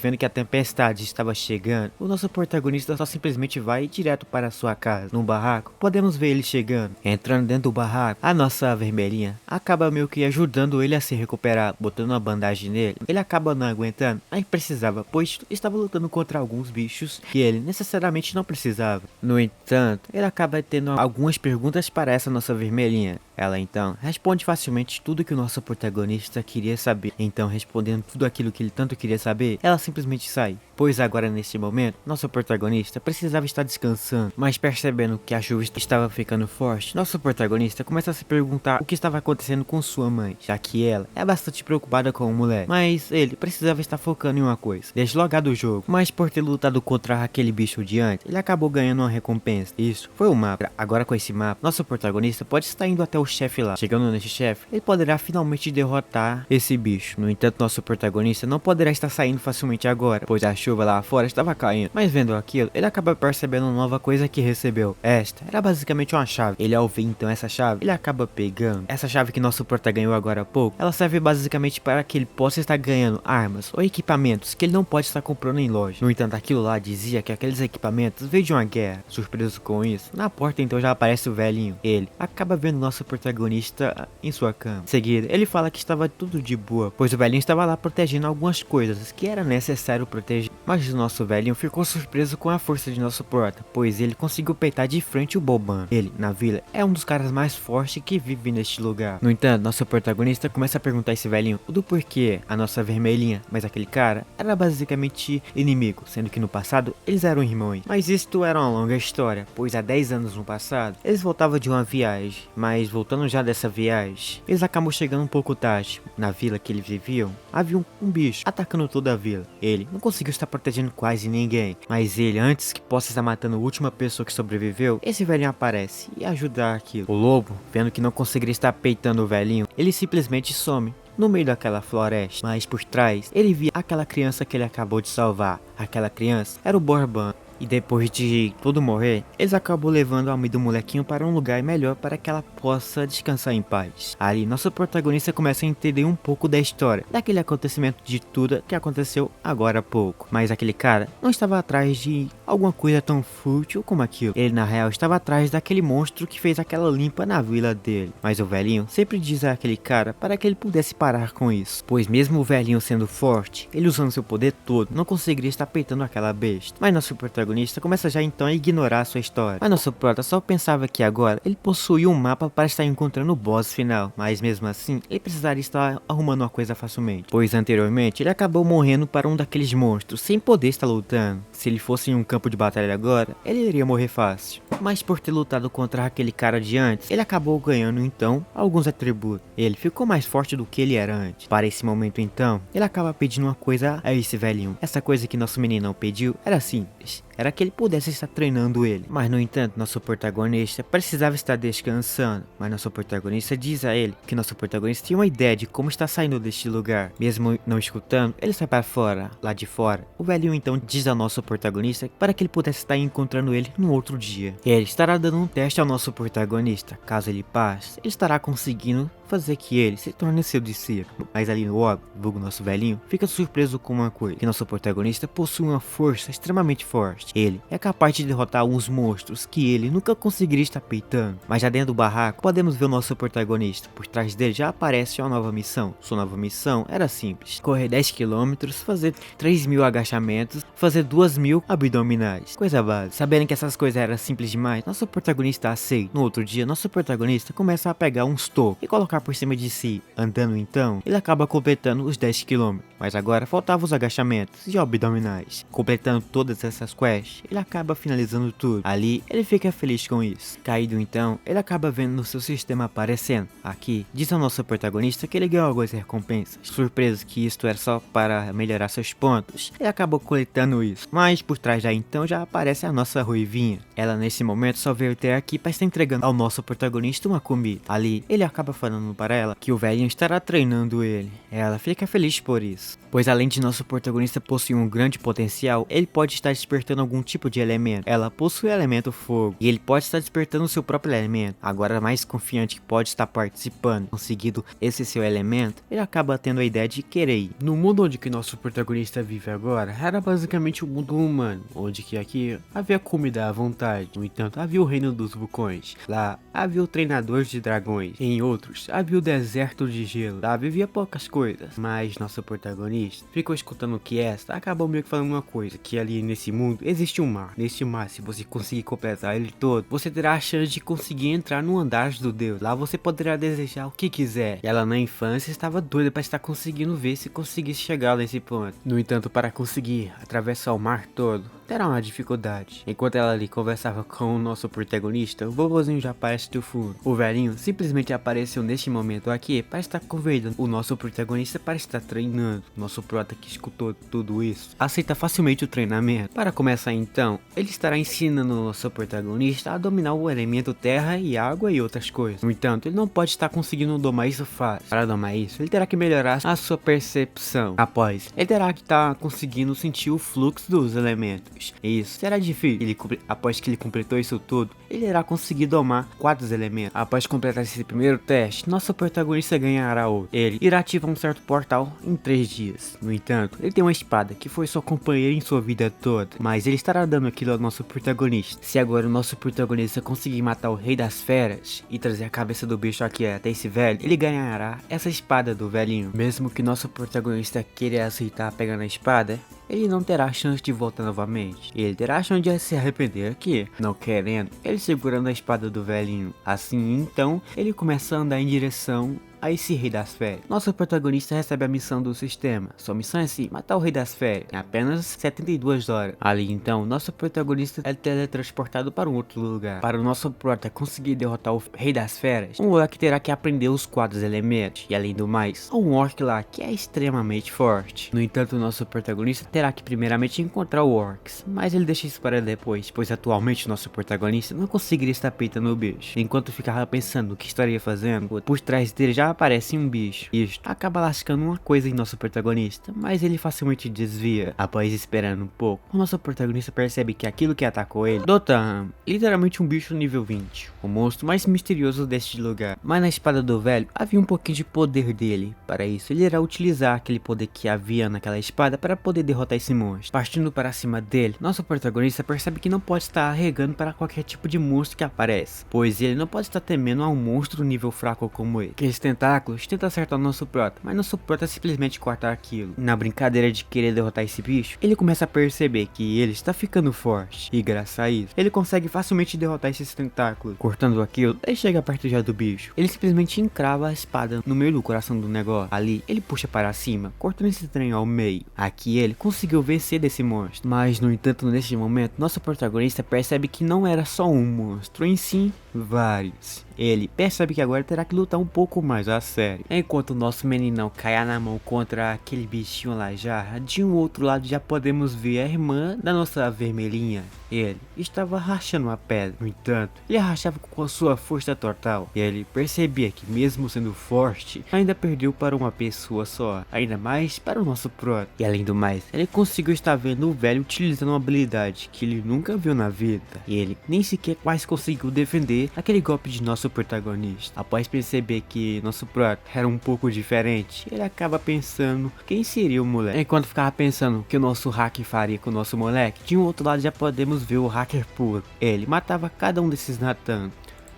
vendo que a tempestade estava chegando, o nosso protagonista só simplesmente vai direto para sua casa. No barraco, podemos ver ele chegando. Entrando dentro do barraco, a nossa vermelhinha acaba meio que ajudando ele a se recuperar, botando uma bandagem nele. Ele acaba não aguentando, aí precisava, pois estava lutando contra alguns bichos que ele necessariamente não precisava. No entanto, ele acaba tendo algumas perguntas para essa nossa vermelhinha. Ela então responde facilmente tudo que o nosso protagonista queria saber. Então, respondendo tudo aquilo que ele tanto queria saber, ela simplesmente sai. Pois agora nesse momento, nosso protagonista precisava estar descansando. Mas percebendo que a chuva estava ficando forte, nosso protagonista começa a se perguntar o que estava acontecendo com sua mãe, já que ela é bastante preocupada com o moleque. Mas ele precisava estar focando em uma coisa: deslogar do jogo. Mas por ter lutado contra aquele bicho de antes, ele acabou ganhando uma recompensa. Isso foi o mapa. Agora com esse mapa, nosso protagonista pode estar indo até o chefe lá. Chegando nesse chefe, ele poderá finalmente derrotar esse bicho. No entanto, nosso protagonista não poderá estar saindo facilmente agora, pois a chuva lá fora estava caindo. Mas vendo aquilo, ele acaba percebendo uma nova coisa que recebeu. Esta era basicamente uma chave. Ele, ao ver então essa chave, ele acaba pegando. Essa chave que nosso prota ganhou agora há pouco, ela serve basicamente para que ele possa estar ganhando armas ou equipamentos que ele não pode estar comprando em loja. No entanto, aquilo lá dizia que aqueles equipamentos veio de uma guerra. Surpreso com isso, na porta então já aparece o velhinho. Ele acaba vendo nosso protagonista em sua cama. Em seguida, ele fala que estava tudo de boa, pois o velhinho estava lá protegendo algumas coisas que era necessário proteger. Mas o nosso velhinho ficou surpreso com a força de nosso prota, pois ele conseguiu peitar de frente o Boban. Ele, na vila, é um dos caras mais fortes que vive neste lugar. No entanto, nosso protagonista começa a perguntar a esse velhinho do porquê a nossa vermelhinha, mas aquele cara era basicamente inimigo, sendo que no passado eles eram irmãos. Mas isto era uma longa história, pois há 10 anos no passado, eles voltavam de uma viagem, mas voltando já dessa viagem, eles acabam chegando um pouco tarde. Na vila que eles viviam, havia um bicho atacando toda a vila. Ele não conseguiu estar protegendo quase ninguém, mas ele, antes que possa estar matando a última pessoa que sobreviveu, esse velhinho aparece e ajuda aquilo. O lobo, vendo que não conseguiria estar peitando o velhinho, ele simplesmente some no meio daquela floresta. Mas por trás, ele via aquela criança que ele acabou de salvar. Aquela criança era o Boban. E depois de tudo morrer, eles acabam levando a mãe do molequinho para um lugar melhor para que ela possa descansar em paz. Ali, nosso protagonista começa a entender um pouco da história, daquele acontecimento de tudo que aconteceu agora há pouco. Mas aquele cara não estava atrás de alguma coisa tão fútil como aquilo. Ele na real estava atrás daquele monstro que fez aquela limpa na vila dele. Mas o velhinho sempre diz àquele cara para que ele pudesse parar com isso, pois mesmo o velhinho sendo forte, ele usando seu poder todo, não conseguiria estar peitando aquela besta. Mas nosso protagonista começa já então a ignorar a sua história. Mas nosso prota só pensava que agora ele possuía um mapa para estar encontrando o boss final, mas mesmo assim ele precisaria estar arrumando uma coisa facilmente, pois anteriormente ele acabou morrendo para um daqueles monstros sem poder estar lutando. Se ele fosse em um campo de batalha agora, ele iria morrer fácil. Mas por ter lutado contra aquele cara de antes, ele acabou ganhando então alguns atributos. Ele ficou mais forte do que ele era antes. Para esse momento então, ele acaba pedindo uma coisa a esse velhinho. Essa coisa que nosso meninão pediu era simples. Era que ele pudesse estar treinando ele. Mas no entanto, nosso protagonista precisava estar descansando. Mas nosso protagonista diz a ele que nosso protagonista tinha uma ideia de como está saindo deste lugar. Mesmo não escutando, ele sai para fora, lá de fora. O velhinho então diz ao nosso protagonista para que ele pudesse estar encontrando ele no outro dia. E ele estará dando um teste ao nosso protagonista. Caso ele passe, ele estará conseguindo fazer que ele se torne seu discípulo. Mas ali no óbvio, vulgo nosso velhinho, fica surpreso com uma coisa: que nosso protagonista possui uma força extremamente forte. Ele é capaz de derrotar alguns monstros que ele nunca conseguiria estar peitando. Mas já dentro do barraco, podemos ver o nosso protagonista. Por trás dele já aparece uma nova missão. Sua nova missão era simples: correr 10 km, fazer 3.000 agachamentos, fazer 2.000 abdominais. Coisa básica. Sabendo que essas coisas eram simples demais, nosso protagonista aceita. No outro dia, nosso protagonista começa a pegar uns tocos e colocar colocar por cima de si. Andando então, ele acaba completando os 10 km, mas agora faltavam os agachamentos e abdominais. Completando todas essas quests, ele acaba finalizando tudo. Ali, ele fica feliz com isso. Caído então, ele acaba vendo no seu sistema aparecendo. Aqui, diz ao nosso protagonista que ele ganhou algumas recompensas. Surpreso que isto era só para melhorar seus pontos, ele acabou coletando isso. Mas por trás daí então já aparece a nossa ruivinha. Ela nesse momento só veio até aqui para estar entregando ao nosso protagonista uma comida. Ali, ele acaba falando para ela que o velhinho estará treinando ele. Ela fica feliz por isso, pois além de nosso protagonista possuir um grande potencial, ele pode estar despertando algum tipo de elemento. Ela possui o elemento fogo, e ele pode estar despertando o seu próprio elemento. Agora mais confiante que pode estar participando, conseguindo esse seu elemento, ele acaba tendo a ideia de querer ir. No mundo onde que nosso protagonista vive agora, era basicamente um mundo humano, onde que aqui havia comida à vontade. No entanto, havia o reino dos vulcões. Lá havia o treinador de dragões. Em outros, havia o deserto de gelo. Lá vivia poucas coisas, mas nosso protagonista ficou escutando que esta acabou meio que falando uma coisa, que ali nesse mundo existe um mar. Neste mar, se você conseguir completar ele todo, você terá a chance de conseguir entrar no andar do deus. Lá você poderá desejar o que quiser. Ela na infância estava doida para estar conseguindo ver se conseguisse chegar nesse ponto. No entanto, para conseguir atravessar o mar todo, terá uma dificuldade. Enquanto ela ali conversava com o nosso protagonista, o vovozinho já aparece do fundo. O velhinho simplesmente apareceu neste momento aqui para estar convidando o nosso protagonista para estar treinando. Nosso prota que escutou tudo isso aceita facilmente o treinamento. Para começar então, ele estará ensinando o nosso protagonista a dominar o elemento terra e água e outras coisas. No entanto, ele não pode estar conseguindo domar isso fácil. Para domar isso, ele terá que melhorar a sua percepção. Após, ele terá que estar conseguindo sentir o fluxo dos elementos. E isso será difícil. Após que ele completou isso tudo, ele irá conseguir domar 4 elementos. Após completar esse primeiro teste, nosso protagonista ganhará outro. Ele irá ativar um certo portal em 3 dias. No entanto, ele tem uma espada que foi sua companheira em sua vida toda, mas ele estará dando aquilo ao nosso protagonista. Se agora o nosso protagonista conseguir matar o rei das feras e trazer a cabeça do bicho aqui até esse velho, ele ganhará essa espada do velhinho. Mesmo que nosso protagonista queira aceitar pegar na espada, ele não terá chance de voltar novamente. Ele terá chance de se arrepender aqui. Não querendo, ele segurando a espada do velhinho. Assim então, ele começa a andar em direção a esse rei das férias. Nosso protagonista recebe a missão do sistema. Sua missão é sim, matar o rei das férias em apenas 72 horas. Ali então, nosso protagonista é teletransportado para um outro lugar. Para o nosso prota conseguir derrotar o rei das férias, um orc terá que aprender os 4 elementos. E além do mais, há um orc lá que é extremamente forte. No entanto, o nosso protagonista terá que primeiramente encontrar o orcs, mas ele deixa isso para depois, pois atualmente nosso protagonista não conseguiria estar peitando o bicho. Enquanto ficava pensando o que estaria fazendo, por trás dele já aparece um bicho. Isto acaba lascando uma coisa em nosso protagonista, mas ele facilmente desvia. Após esperando um pouco, o nosso protagonista percebe que aquilo que atacou ele, Dotan, literalmente um bicho nível 20, o monstro mais misterioso deste lugar. Mas na espada do velho havia um pouquinho de poder dele. Para isso, ele irá utilizar aquele poder que havia naquela espada para poder derrotar esse monstro. Partindo para cima dele, nosso protagonista percebe que não pode estar arregando para qualquer tipo de monstro que aparece, pois ele não pode estar temendo a um monstro nível fraco como ele. Que tentáculos tenta acertar o nosso prota, mas nosso prota simplesmente corta aquilo. Na brincadeira de querer derrotar esse bicho, ele começa a perceber que ele está ficando forte, e graças a isso, ele consegue facilmente derrotar esses tentáculos. Cortando aquilo, ele chega perto já do bicho. Ele simplesmente encrava a espada no meio do coração do negócio. Ali, ele puxa para cima, cortando esse trem ao meio. Aqui ele conseguiu vencer desse monstro, mas no entanto, neste momento, nosso protagonista percebe que não era só um monstro, em si, vários. Ele percebe que agora terá que lutar um pouco mais a sério. Enquanto o nosso meninão cai na mão contra aquele bichinho lá já, de um outro lado já podemos ver a irmã da nossa vermelhinha. Ele estava rachando uma pedra. No entanto, ele rachava com a sua força total. E ele percebia que mesmo sendo forte, ainda perdeu para uma pessoa só. Ainda mais para o nosso prota. E além do mais, ele conseguiu estar vendo o velho utilizando uma habilidade que ele nunca viu na vida. E ele nem sequer quase conseguiu defender aquele golpe de nosso protagonista. Após perceber que nosso prota era um pouco diferente, ele acaba pensando quem seria o moleque. Enquanto ficava pensando o que o nosso hacker faria com o nosso moleque, de um outro lado já podemos ver o hacker puro. Ele matava cada um desses Nathan.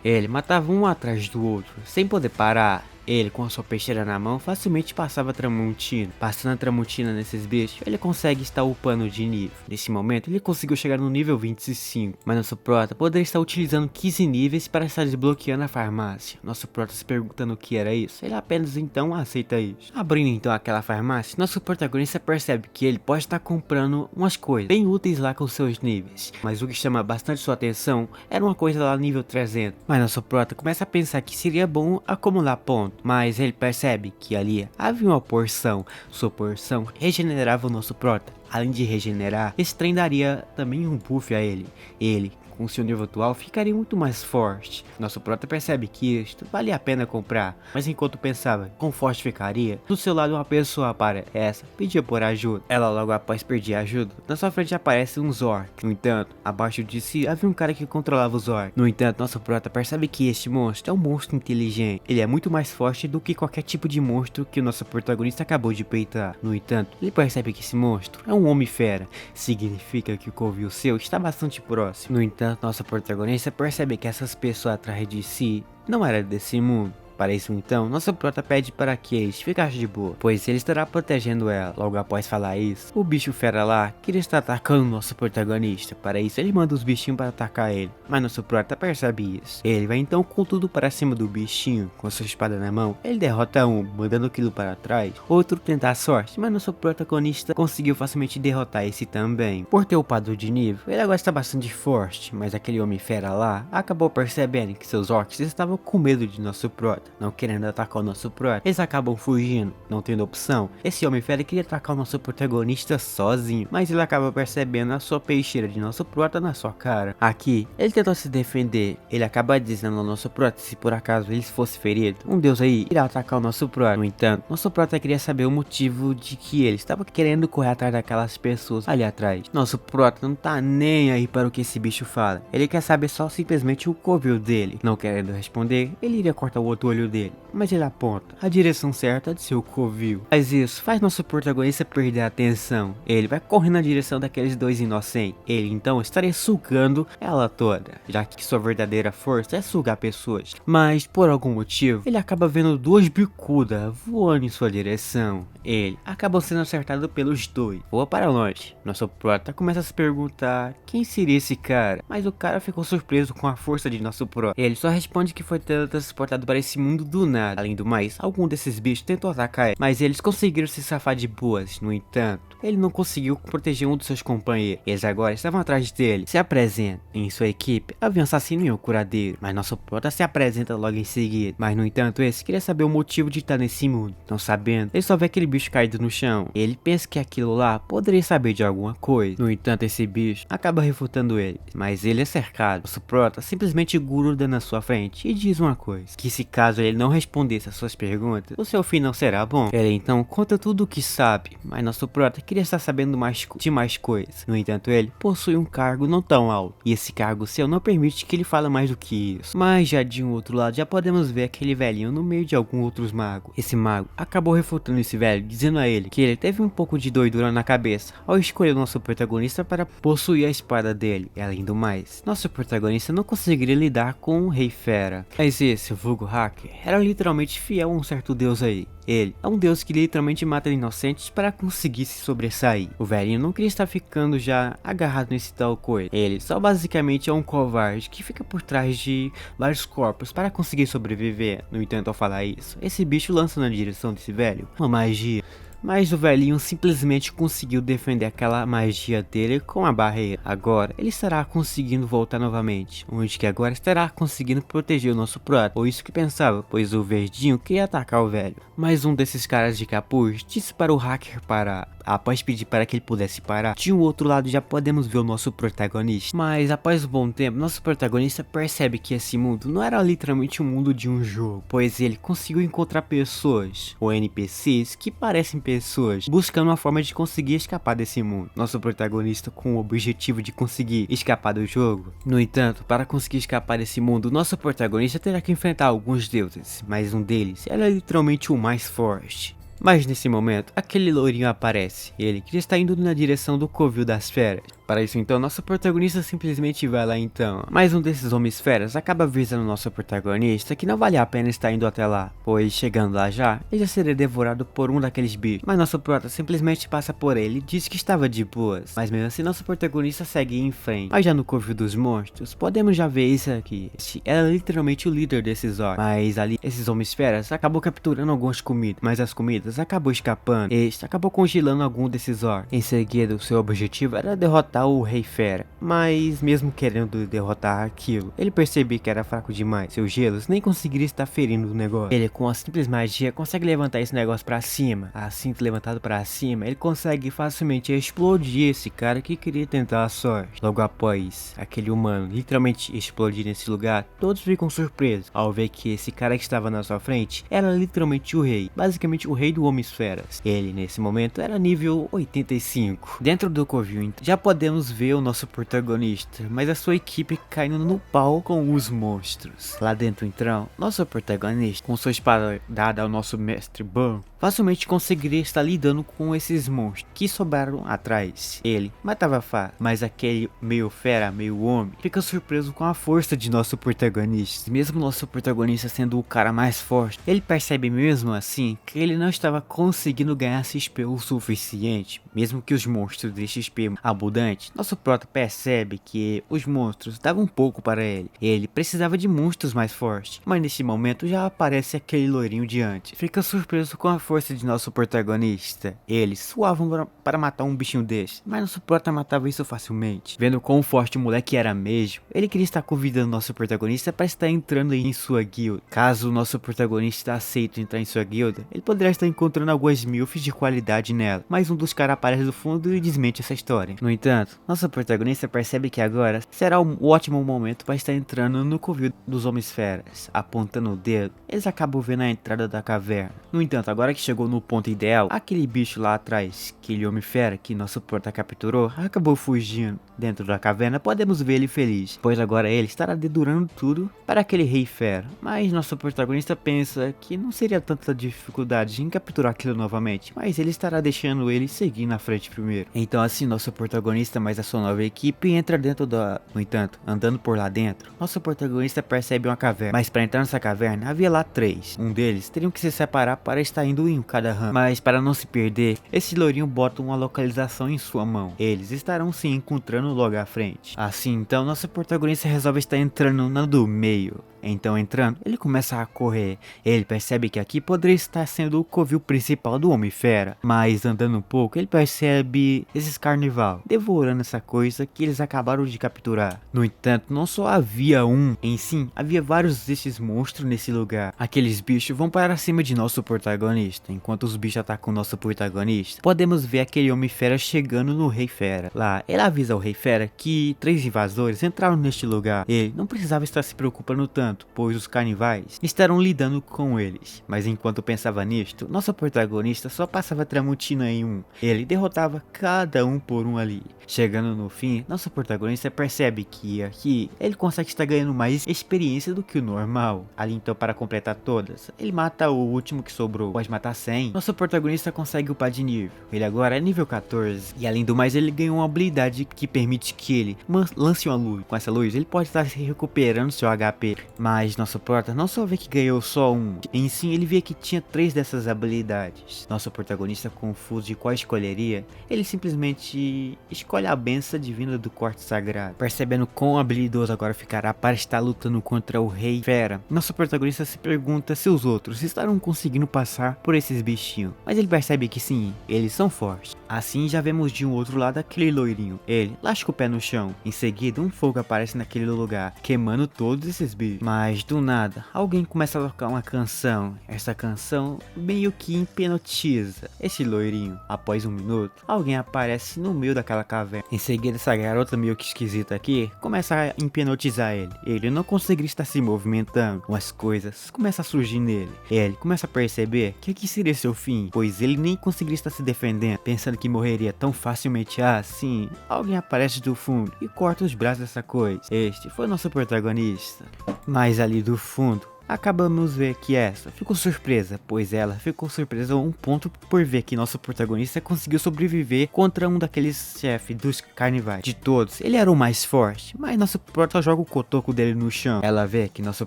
Ele matava um atrás do outro, sem poder parar. Ele, com a sua peixeira na mão, facilmente passava a Tramontina. Passando a Tramontina nesses bichos, ele consegue estar upando de nível. Nesse momento, ele conseguiu chegar no nível 25, mas nosso prota poderia estar utilizando 15 níveis para estar desbloqueando a farmácia. Nosso prota se perguntando o que era isso, ele apenas então aceita isso. Abrindo então aquela farmácia, nosso protagonista percebe que ele pode estar comprando umas coisas bem úteis lá com seus níveis, mas o que chama bastante sua atenção era uma coisa lá nível 300. Mas nosso prota começa a pensar que seria bom acumular pontos, mas ele percebe que ali havia uma porção. Sua porção regenerava o nosso prota. Além de regenerar, esse trem daria também um buff a ele. Ele, com seu nível atual, ficaria muito mais forte. Nosso prota percebe que isto valia a pena comprar, mas enquanto pensava quão forte ficaria, do seu lado uma pessoa aparece, pedia por ajuda. Ela logo após pedir ajuda, na sua frente aparece um Zork. No entanto, abaixo de si havia um cara que controlava o Zork. No entanto, nosso prota percebe que este monstro é um monstro inteligente. Ele é muito mais forte do que qualquer tipo de monstro que o nosso protagonista acabou de peitar. No entanto, ele percebe que esse monstro é um homem-fera. Significa que o covil seu está bastante próximo. No entanto, nosso protagonista percebe que essas pessoas atrás de si não eram desse mundo. Para isso então, nosso prota pede para que eles ficassem de boa, pois ele estará protegendo ela. Logo após falar isso, o bicho fera lá queria estar atacando nosso protagonista. Para isso ele manda os bichinhos para atacar ele, mas nosso prota percebe isso. Ele vai então com tudo para cima do bichinho, com sua espada na mão. Ele derrota um, mandando aquilo para trás. Outro tenta a sorte, mas nosso protagonista conseguiu facilmente derrotar esse também. Por ter upado de nível, ele agora está bastante forte, mas aquele homem fera lá acabou percebendo que seus orcs estavam com medo de nosso prota, não querendo atacar o nosso prota. Eles acabam fugindo, não tendo opção. Esse homem fera queria atacar o nosso protagonista sozinho, mas ele acaba percebendo a sua peixeira de nosso prota na sua cara. Aqui, ele tentou se defender. Ele acaba dizendo ao nosso prota se por acaso ele fosse ferido, um deus aí irá atacar o nosso prota. No entanto, nosso prota queria saber o motivo de que ele estava querendo correr atrás daquelas pessoas ali atrás. Nosso prota não tá nem aí para o que esse bicho fala. Ele quer saber só simplesmente o covil dele. Não querendo responder, ele iria cortar o outro olho dele, mas ele aponta a direção certa de seu covil. Mas isso faz nosso protagonista perder a atenção. Ele vai correndo na direção daqueles dois inocentes. Ele então estaria sugando ela toda, já que sua verdadeira força é sugar pessoas. Mas por algum motivo, ele acaba vendo duas bicudas voando em sua direção. Ele acabou sendo acertado pelos dois. Voa para longe. Nosso prota começa a se perguntar quem seria esse cara, mas o cara ficou surpreso com a força de nosso prota. Ele só responde que foi teletransportado para esse mundo do nada. Além do mais, algum desses bichos tentou atacar ele, mas eles conseguiram se safar de boas. No entanto, ele não conseguiu proteger um dos seus companheiros. Eles agora estavam atrás dele. Se apresenta. Em sua equipe havia um assassino e um curadeiro, mas nosso prota se apresenta logo em seguida. Mas no entanto, esse queria saber o motivo de estar nesse mundo. Não sabendo, ele só vê aquele bicho caído no chão. Ele pensa que aquilo lá poderia saber de alguma coisa. No entanto, esse bicho acaba refutando ele, mas ele é cercado. Nosso prota simplesmente gruda na sua frente e diz uma coisa: que se caso ele não respondesse às suas perguntas, o seu fim não será bom. Ele então conta tudo o que sabe, mas nosso prota queria estar sabendo de mais coisas. No entanto, ele possui um cargo não tão alto, e esse cargo seu não permite que ele fale mais do que isso. Mas já de um outro lado, já podemos ver aquele velhinho no meio de alguns outros magos. Esse mago acabou refutando esse velho, dizendo a ele que ele teve um pouco de doidura na cabeça ao escolher o nosso protagonista para possuir a espada dele. E além do mais, nosso protagonista não conseguiria lidar com o Rei Fera. Mas esse vulgo hacker era literalmente fiel a um certo deus aí. Ele é um deus que literalmente mata inocentes para conseguir se sobressair. O velhinho não queria estar ficando já agarrado nesse tal coisa. Ele só basicamente é um covarde que fica por trás de vários corpos para conseguir sobreviver. No entanto, ao falar isso, esse bicho lança na direção desse velho uma magia. Mas o velhinho simplesmente conseguiu defender aquela magia dele com a barreira. Agora ele estará conseguindo voltar novamente, onde que agora estará conseguindo proteger o nosso prota, ou isso que pensava, pois o verdinho queria atacar o velho. Mas um desses caras de capuz disse para o hacker parar. Após pedir para que ele pudesse parar, de um outro lado já podemos ver o nosso protagonista. Mas após um bom tempo, nosso protagonista percebe que esse mundo não era literalmente um mundo de um jogo, pois ele conseguiu encontrar pessoas, ou NPCs, que parecem pessoas, buscando uma forma de conseguir escapar desse mundo. Nosso protagonista com o objetivo de conseguir escapar do jogo. No entanto, para conseguir escapar desse mundo, nosso protagonista terá que enfrentar alguns deuses, mas um deles era literalmente o mais forte. Mas nesse momento, aquele lourinho aparece. Ele queria estar indo na direção do covil das feras, Para isso então, nosso protagonista simplesmente vai lá então. Mais um desses homens feras acaba avisando nosso protagonista que não vale a pena estar indo até lá, pois chegando lá já, ele já seria devorado por um daqueles bichos. Mas nosso prota simplesmente passa por ele e diz que estava de boas. Mas mesmo assim, nosso protagonista segue em frente. Mas já no covil dos monstros, podemos já ver isso aqui. Este era literalmente o líder desses orcs. Mas ali, esses homens feras acabou capturando algumas comidas, mas as comidas acabou escapando. Este acabou congelando algum desses orcs. Em seguida, o seu objetivo era derrotar o Rei Fera, mas mesmo querendo derrotar aquilo, ele percebeu que era fraco demais. Seus gelos nem conseguiria estar ferindo o negócio. Ele com a simples magia consegue levantar esse negócio pra cima. Assim levantado pra cima, ele consegue facilmente explodir esse cara que queria tentar a sorte. Logo após aquele humano literalmente explodir nesse lugar, todos ficam surpresos ao ver que esse cara que estava na sua frente era literalmente o rei, basicamente o rei do Homem-Esferas. Ele nesse momento era nível 85. Dentro do covil já podemos ver o nosso protagonista, mas a sua equipe caindo no pau com os monstros. Lá dentro então, nosso protagonista, com sua espada dada ao nosso mestre Burn, facilmente conseguiria estar lidando com esses monstros que sobraram atrás. Ele matava fácil, mas aquele meio fera, meio homem, fica surpreso com a força de nosso protagonista. Mesmo nosso protagonista sendo o cara mais forte, ele percebe mesmo assim que ele não estava conseguindo ganhar XP o suficiente. Mesmo que os monstros de XP abundante, nosso prota percebe que os monstros davam um pouco para ele. Ele precisava de monstros mais fortes, mas nesse momento já aparece aquele loirinho de antes. Fica surpreso com a força de nosso protagonista. Eles suavam para matar um bichinho desse, mas nosso prota matava isso facilmente. Vendo quão forte o moleque era mesmo, ele queria estar convidando nosso protagonista para estar entrando em sua guilda. Caso o nosso protagonista aceite entrar em sua guilda, ele poderá estar encontrando algumas milfs de qualidade nela, mas um dos caras aparece do fundo e desmente essa história. No entanto, nosso protagonista percebe que agora será um ótimo momento para estar entrando no covil dos homens feras. Apontando o dedo, eles acabam vendo a entrada da caverna. No entanto, agora que chegou no ponto ideal, aquele bicho lá atrás, aquele homem fera que nosso prota capturou, acabou fugindo. Dentro da caverna podemos ver ele feliz, pois agora ele estará dedurando tudo para aquele rei fera. Mas nosso protagonista pensa que não seria tanta dificuldade em capturar aquilo novamente, mas ele estará deixando ele seguir na frente primeiro. Então assim, nosso protagonista mais a sua nova equipe entra dentro da... No entanto, andando por lá dentro, nosso protagonista percebe uma caverna, mas para entrar nessa caverna havia lá 3. Um deles teriam que se separar para estar indo em cada ramo, mas para não se perder, esse lourinho bota uma localização em sua mão. Eles estarão se encontrando logo à frente. Assim então, nosso protagonista resolve estar entrando na do meio. Então entrando, ele começa a correr. Ele percebe que aqui poderia estar sendo o covil principal do Homem-Fera, mas andando um pouco, ele percebe esses carnival devorando essa coisa que eles acabaram de capturar. No entanto, não só havia um, em si, havia vários desses monstros nesse lugar. Aqueles bichos vão para cima de nosso protagonista. Enquanto os bichos atacam o nosso protagonista, podemos ver aquele Homem-Fera chegando no Rei Fera. Lá, ele avisa ao Rei Fera que 3 invasores entraram neste lugar. Ele não precisava estar se preocupando tanto, pois os carnivais estarão lidando com eles. Mas enquanto pensava nisto, nosso protagonista só passava tramontina em um. Ele derrotava cada um por um ali. Chegando no fim, nosso protagonista percebe que aqui ele consegue estar ganhando mais experiência do que o normal. Ali então, para completar todas, ele mata o último que sobrou. Após matar 100, nosso protagonista consegue upar de nível. Ele agora é nível 14. E além do mais, ele ganhou uma habilidade que permite que ele lance uma luz. Com essa luz, ele pode estar se recuperando seu HP. Mas nosso prota não só vê que ganhou só um, em si ele vê que tinha 3 dessas habilidades. Nosso protagonista, confuso de qual escolheria, ele simplesmente escolhe a benção divina do corte sagrado. Percebendo quão habilidoso agora ficará para estar lutando contra o Rei Fera, nosso protagonista se pergunta se os outros estarão conseguindo passar por esses bichinhos. Mas ele percebe que sim, eles são fortes. Assim já vemos de um outro lado aquele loirinho. Ele lasca o pé no chão. Em seguida, um fogo aparece naquele lugar, queimando todos esses bichos. Mas do nada, alguém começa a tocar uma canção. Essa canção meio que hipnotiza esse loirinho. Após um minuto, alguém aparece no meio daquela caverna. Em seguida, essa garota meio que esquisita aqui começa a hipnotizar ele. Ele não conseguiria estar se movimentando. Umas coisas começam a surgir nele. Ele começa a perceber que aqui seria seu fim, pois ele nem conseguiria estar se defendendo. Pensando que morreria tão facilmente assim, alguém aparece do fundo e corta os braços dessa coisa. Este foi nosso protagonista. Mas ali do fundo, acabamos ver que essa ficou surpresa, pois ela ficou surpresa a um ponto por ver que nosso protagonista conseguiu sobreviver contra um daqueles chefes dos carnivais. De todos, ele era o mais forte, mas nosso prota joga o cotoco dele no chão. Ela vê que nosso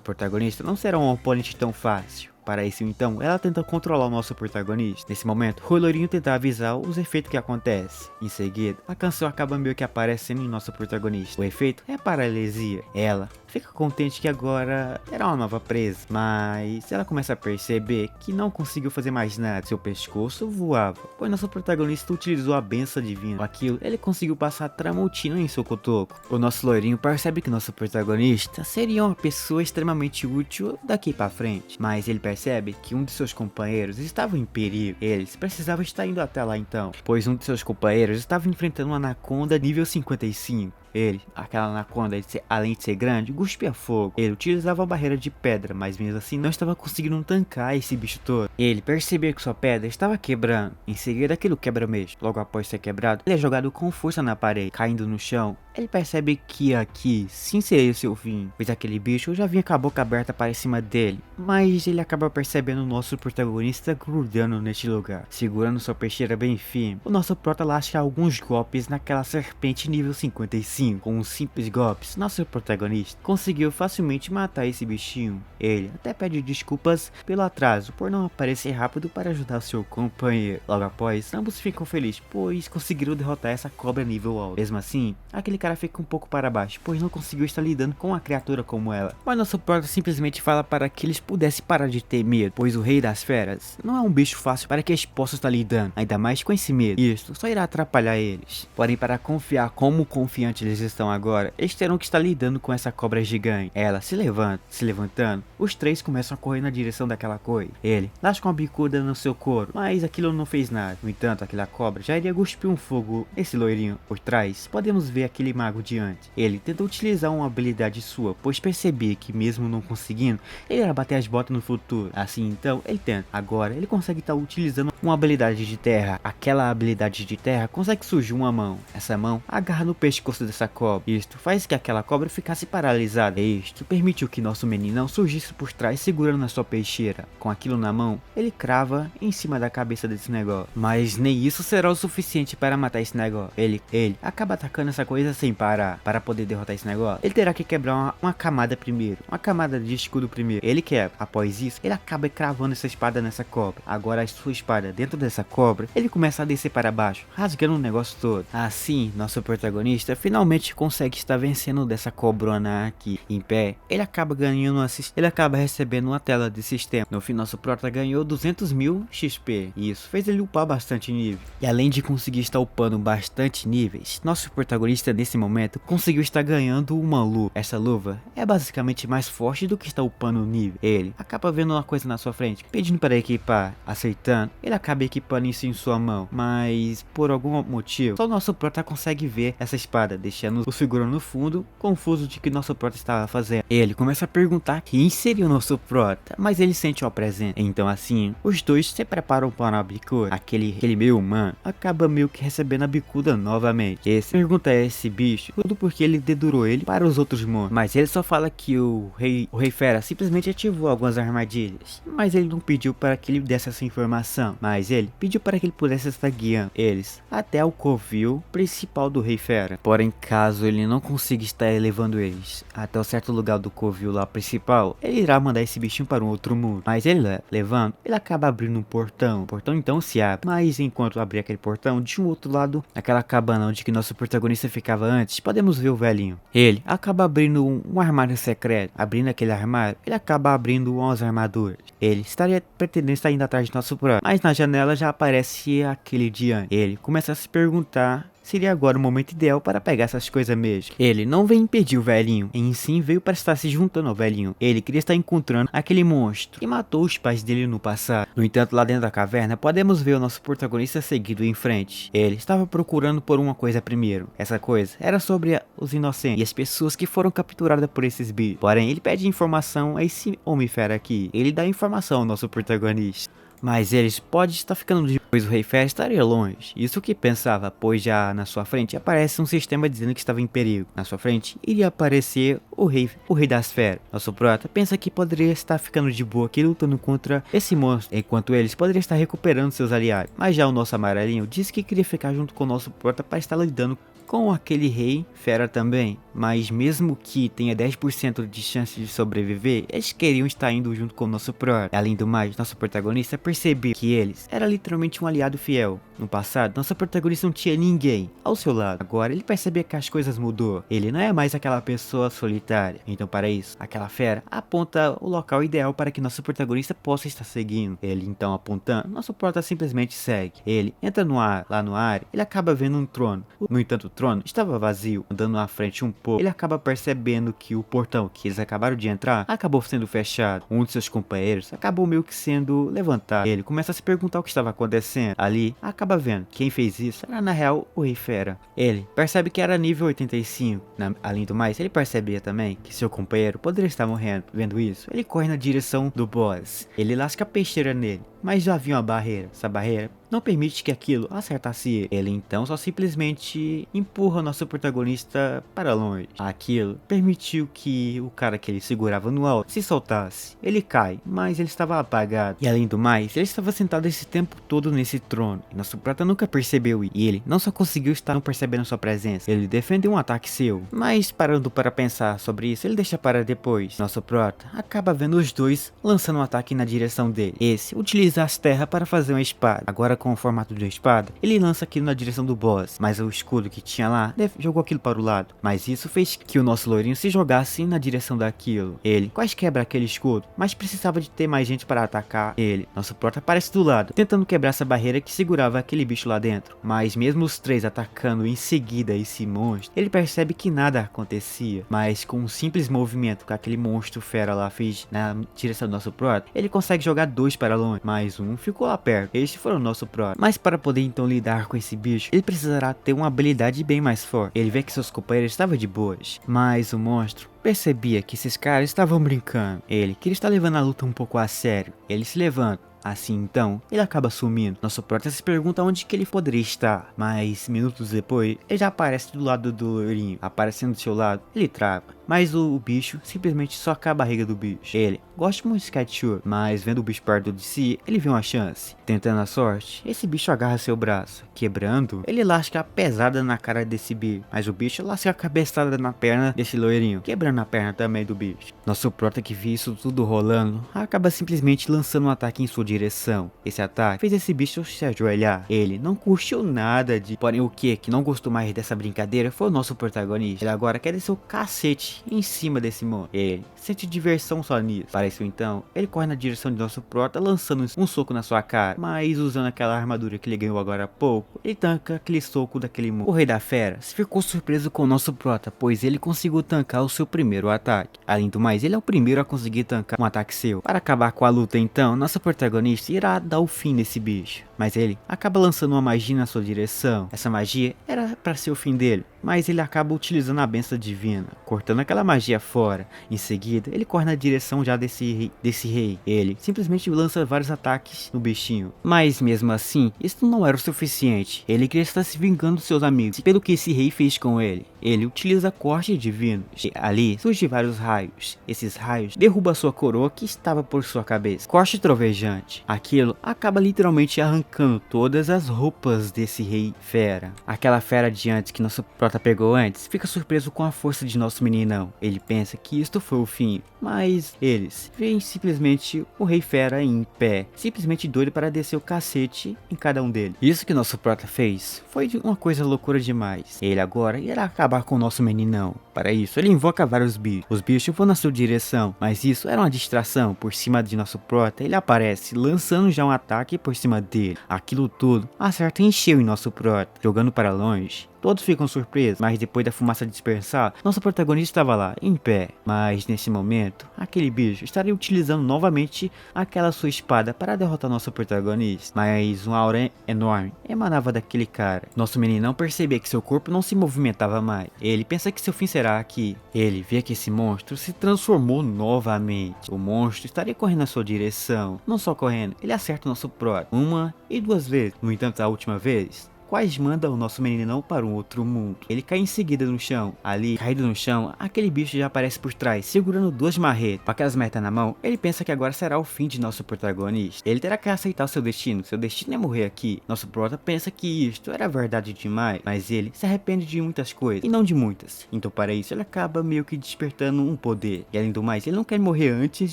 protagonista não será um oponente tão fácil. Para isso então, ela tenta controlar o nosso protagonista. Nesse momento, o loirinho tenta avisar os efeitos que acontecem. Em seguida, a canção acaba meio que aparecendo em nosso protagonista. O efeito é paralisia. Ela fica contente que agora era uma nova presa, mas ela começa a perceber que não conseguiu fazer mais nada. Seu pescoço voava, pois nosso protagonista utilizou a benção divina. Com aquilo, ele conseguiu passar Tramontina em seu cotoco. O nosso loirinho percebe que nosso protagonista seria uma pessoa extremamente útil daqui para frente, mas ele percebe que um de seus companheiros estava em perigo. Eles precisavam estar indo até lá então, pois um de seus companheiros estava enfrentando uma anaconda nível 55. Ele, aquela anaconda, além de ser grande, cuspia fogo. Ele utilizava a barreira de pedra, mas mesmo assim não estava conseguindo tancar esse bicho todo. Ele percebeu que sua pedra estava quebrando. Em seguida, aquilo quebra mesmo. Logo após ser quebrado, ele é jogado com força na parede, caindo no chão. Ele percebe que aqui sim seria o seu fim, pois aquele bicho já vinha com a boca aberta para cima dele. Mas ele acaba percebendo o nosso protagonista grudando neste lugar, segurando sua peixeira bem firme. O nosso prota lasca alguns golpes naquela serpente nível 55. Com uns simples golpes, nosso protagonista conseguiu facilmente matar esse bichinho. Ele até pede desculpas pelo atraso por não aparecer rápido para ajudar seu companheiro. Logo após, ambos ficam felizes, pois conseguiram derrotar essa cobra nível alto. Mesmo assim, aquele cara fica um pouco para baixo, pois não conseguiu estar lidando com uma criatura como ela. Mas nosso prota simplesmente fala para que eles pudessem parar de ter medo, pois o rei das feras não é um bicho fácil para que eles possam estar lidando, ainda mais com esse medo. Isso só irá atrapalhar eles. Porém, para confiar como confiante eles estão agora, eles terão que estar lidando com essa cobra gigante. Ela se levantando, os três começam a correr na direção daquela coisa. Ele lasca uma bicuda no seu couro, mas aquilo não fez nada. No entanto, aquela cobra já iria cuspir um fogo nesse loirinho. Por trás, podemos ver aquele mago diante. Ele tentou utilizar uma habilidade sua, pois percebia que mesmo não conseguindo, ele irá bater as botas no futuro. Assim então, ele tenta. Agora, ele consegue estar utilizando uma habilidade de terra. Aquela habilidade de terra consegue surgir uma mão. Essa mão agarra no pescoço dessa cobra. Isto faz que aquela cobra ficasse paralisada. Isto permitiu que nosso meninão surgisse por trás segurando a sua peixeira. Com aquilo na mão, ele crava em cima da cabeça desse negócio. Mas nem isso será o suficiente para matar esse negócio. Ele acaba atacando essa coisa sem parar. Para poder derrotar esse negócio, ele terá que quebrar uma camada primeiro. Uma camada de escudo primeiro. Ele quebra. Após isso, ele acaba cravando essa espada nessa cobra. Agora a sua espada dentro dessa cobra, ele começa a descer para baixo, rasgando o negócio todo. Assim, nosso protagonista finalmente consegue estar vencendo dessa cobrona aqui. Em pé, ele acaba ganhando ele acaba recebendo uma tela de sistema. No fim, nosso prota ganhou 200.000 XP. E isso fez ele upar bastante nível. E além de conseguir estar upando bastante níveis, nosso protagonista nesse momento conseguiu estar ganhando uma luva. Essa luva é basicamente mais forte do que está upando o nível. Ele acaba vendo uma coisa na sua frente, pedindo para equipar. Aceitando, ele acaba equipando isso em sua mão. Mas por algum motivo, só o nosso prota consegue ver essa espada, deixando o segurando no fundo, confuso de que nosso prota estava fazendo. Ele começa a perguntar quem seria o nosso prota, mas ele sente o presente. Então assim, os dois se preparam para a bicuda. Aquele meio humano acaba meio que recebendo a bicuda novamente. Esse pergunta a esse bicho tudo porque ele dedurou ele para os outros monstros, mas ele só fala que o rei fera simplesmente ativou algumas armadilhas, mas ele não pediu para que ele desse essa informação, mas ele pediu para que ele pudesse estar guiando eles até o covil principal do rei fera. Porém, caso ele não consiga estar levando eles até o certo lugar do covil lá principal, ele irá mandar esse bichinho para um outro mundo. Mas ele levando, ele acaba abrindo um portão. O portão então se abre, mas enquanto abrir aquele portão, de um outro lado, naquela cabana onde que nosso protagonista ficava antes, podemos ver o velhinho. Ele acaba abrindo um armário secreto. Abrindo aquele armário, ele acaba abrindo umas armaduras. Ele estaria pretendendo estar indo atrás de nosso próprio, mas na janela já aparece aquele diante. Ele começa a se perguntar seria agora o momento ideal para pegar essas coisas mesmo. Ele não veio impedir o velhinho, em sim veio para estar se juntando ao velhinho. Ele queria estar encontrando aquele monstro que matou os pais dele no passado. No entanto, lá dentro da caverna, podemos ver o nosso protagonista seguido em frente. Ele estava procurando por uma coisa primeiro. Essa coisa era sobre os inocentes e as pessoas que foram capturadas por esses bichos. Porém, ele pede informação a esse homem fera aqui. Ele dá informação ao nosso protagonista. Mas eles podem estar ficando de pois o Rei Fera estaria longe. Isso que pensava, pois já na sua frente aparece um sistema dizendo que estava em perigo. Na sua frente iria aparecer o Rei das Feras. Nosso prota pensa que poderia estar ficando de boa aqui lutando contra esse monstro, enquanto eles poderiam estar recuperando seus aliados. Mas já o nosso amarelinho disse que queria ficar junto com o nosso prota para estar lidando com aquele Rei Fera também, mas mesmo que tenha 10% de chance de sobreviver, eles queriam estar indo junto com o nosso prota. Além do mais, nosso protagonista percebeu que eles era literalmente um aliado fiel. No passado, nosso protagonista não tinha ninguém ao seu lado. Agora ele percebe que as coisas mudou. Ele não é mais aquela pessoa solitária. Então para isso, aquela fera aponta o local ideal para que nosso protagonista possa estar seguindo. Ele então apontando, nosso prota simplesmente segue. Ele entra no ar, lá no ar, ele acaba vendo um trono. No entanto, o trono estava vazio. Andando à frente um pouco, ele acaba percebendo que o portão que eles acabaram de entrar acabou sendo fechado. Um de seus companheiros acabou meio que sendo levantado. Ele começa a se perguntar o que estava acontecendo. Ali, acaba vendo quem fez isso era na real o Rei Fera. Ele percebe que era nível 85. Além do mais, ele percebia também que seu companheiro poderia estar morrendo. Vendo isso, ele corre na direção do boss. Ele lasca a peixeira nele, mas já havia uma barreira. Essa barreira não permite que aquilo acertasse ele. Ele então só simplesmente empurra o nosso protagonista para longe. Aquilo permitiu que o cara que ele segurava no alto se soltasse. Ele cai, mas ele estava apagado. E além do mais, ele estava sentado esse tempo todo nesse trono. E nosso prota nunca percebeu isso. E ele não só conseguiu estar não percebendo sua presença, ele defendeu um ataque seu. Mas parando para pensar sobre isso, ele deixa para depois. Nosso prota acaba vendo os dois lançando um ataque na direção dele. Esse utiliza as terras para fazer uma espada. Agora com o formato de uma espada, ele lança aquilo na direção do boss, mas o escudo que tinha lá jogou aquilo para o lado, mas isso fez que o nosso loirinho se jogasse na direção daquilo. Ele quase quebra aquele escudo, mas precisava de ter mais gente para atacar ele. Nosso prota aparece do lado, tentando quebrar essa barreira que segurava aquele bicho lá dentro, mas mesmo os três atacando em seguida esse monstro, ele percebe que nada acontecia, mas com um simples movimento que aquele monstro fera lá fez na direção do nosso prota, ele consegue jogar dois para longe, mais um ficou lá perto. Este foi o nosso prota. Mas para poder então lidar com esse bicho, ele precisará ter uma habilidade bem mais forte. Ele vê que seus companheiros estavam de boas, mas o monstro percebia que esses caras estavam brincando. Ele queria estar levando a luta um pouco a sério. Ele se levanta. Assim então, ele acaba sumindo. Nosso prota se pergunta onde que ele poderia estar, mas minutos depois, ele já aparece do lado do loirinho. Aparecendo do seu lado, ele trava, mas o bicho simplesmente soca a barriga do bicho. Ele gosta muito de ketchup, mas vendo o bicho perto de si, ele vê uma chance. Tentando a sorte, esse bicho agarra seu braço, quebrando, ele lasca a pesada na cara desse bicho, mas o bicho lasca a cabeçada na perna desse loirinho, quebrando a perna também do bicho. Nosso prota que viu isso tudo rolando, acaba simplesmente lançando um ataque em sua direção. Esse ataque fez esse bicho se ajoelhar. Ele não curtiu nada de... Porém o que não gostou mais dessa brincadeira foi o nosso protagonista. Ele agora quer descer o cacete em cima desse monstro. Ele sente diversão só nisso. Para isso então, ele corre na direção de nosso prota, lançando um soco na sua cara, mas usando aquela armadura que ele ganhou agora há pouco, ele tanca aquele soco daquele monstro. O Rei da Fera ficou surpreso com o nosso prota, pois ele conseguiu tancar o seu primeiro ataque. Além do mais, ele é o primeiro a conseguir tancar um ataque seu. Para acabar com a luta então, nosso protagonista irá dar o fim nesse bicho, mas ele acaba lançando uma magia na sua direção. Essa magia era para ser o fim dele, mas ele acaba utilizando a benção divina, cortando aquela magia fora. Em seguida, ele corre na direção já desse rei. Ele simplesmente lança vários ataques no bichinho, mas mesmo assim, isso não era o suficiente. Ele queria estar se vingando dos seus amigos pelo que esse rei fez com ele. Ele utiliza cortes divinos. E ali surgem vários raios. Esses raios derrubam a sua coroa que estava por sua cabeça. Corte trovejante. Aquilo acaba literalmente arrancando todas as roupas desse rei fera. Aquela fera de antes que nosso prota pegou antes fica surpreso com a força de nosso meninão. Ele pensa que isto foi o fim, mas eles veem simplesmente o rei fera em pé, simplesmente doido para descer o cacete em cada um deles. Isso que nosso prota fez foi uma coisa loucura demais. Ele agora irá acabar com o nosso meninão. Para isso, ele invoca vários bichos. Os bichos vão na sua direção, mas isso era uma distração. Por cima de nosso prota, ele aparece, lançando já um ataque por cima dele. Aquilo tudo acerta em cheio em nosso prota, jogando para longe. Todos ficam surpresos, mas depois da fumaça dispersar, nosso protagonista estava lá, em pé. Mas nesse momento, aquele bicho estaria utilizando novamente aquela sua espada para derrotar nosso protagonista. Mas uma aura enorme emanava daquele cara. Nosso meninão percebia que seu corpo não se movimentava mais. Ele pensa que seu fim será aqui. Ele vê que esse monstro se transformou novamente. O monstro estaria correndo na sua direção. Não só correndo, ele acerta o nosso prota uma e duas vezes. No entanto, a última vez, Quais manda o nosso meninão para um outro mundo. Ele cai em seguida no chão. Ali, caído no chão, aquele bicho já aparece por trás, segurando duas marretas. Com aquelas marretas na mão, ele pensa que agora será o fim de nosso protagonista. Ele terá que aceitar o seu destino. Seu destino é morrer aqui. Nosso prota pensa que isto era verdade demais, mas ele se arrepende de muitas coisas, e não de muitas. Então para isso, ele acaba meio que despertando um poder. E além do mais, ele não quer morrer antes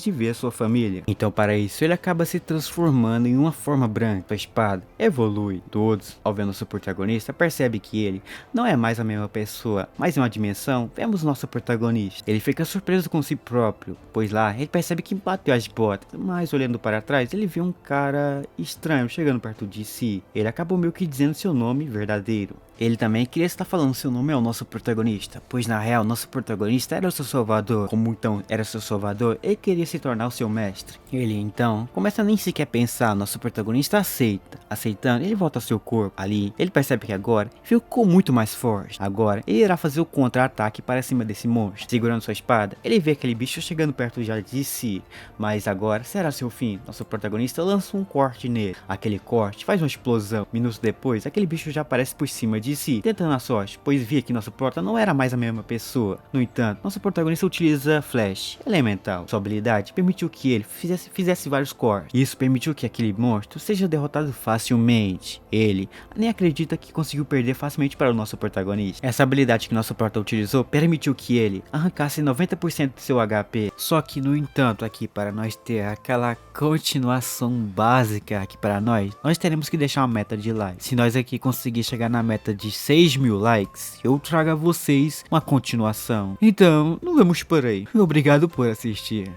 de ver a sua família. Então para isso, ele acaba se transformando em uma forma branca. A espada evolui. Todos, ao ver nosso protagonista, percebe que ele não é mais a mesma pessoa, mas em uma dimensão, vemos nosso protagonista. Ele fica surpreso com si próprio, pois lá ele percebe que bateu as botas, mas olhando para trás, ele vê um cara estranho chegando perto de si. Ele acabou meio que dizendo seu nome verdadeiro. Ele também queria estar falando seu nome ao nosso protagonista, pois na real, nosso protagonista era o seu salvador. Como então era seu salvador, ele queria se tornar o seu mestre. Ele então começa a nem sequer pensar, nosso protagonista aceita. Aceitando, ele volta ao seu corpo. Ali, ele percebe que agora ficou muito mais forte. Agora, ele irá fazer o contra-ataque para cima desse monstro. Segurando sua espada, ele vê aquele bicho chegando perto já de si. Mas agora será seu fim. Nosso protagonista lança um corte nele. Aquele corte faz uma explosão. Minutos depois, aquele bicho já aparece por cima de si, tentando a sorte, pois via que nosso prota não era mais a mesma pessoa. No entanto, nosso protagonista utiliza Flash Elemental. Sua habilidade permitiu que ele fizesse vários cortes. Isso permitiu que aquele monstro seja derrotado facilmente. Ele nem acredita que conseguiu perder facilmente para o nosso protagonista. Essa habilidade que nosso prota utilizou permitiu que ele arrancasse 90% do seu HP. Só que, no entanto, aqui para nós ter aquela continuação básica aqui para nós teremos que deixar uma meta de likes. Se nós aqui conseguir chegar na meta de 6.000 likes, eu trago a vocês uma continuação. Então, não vamos por aí. Obrigado por assistir.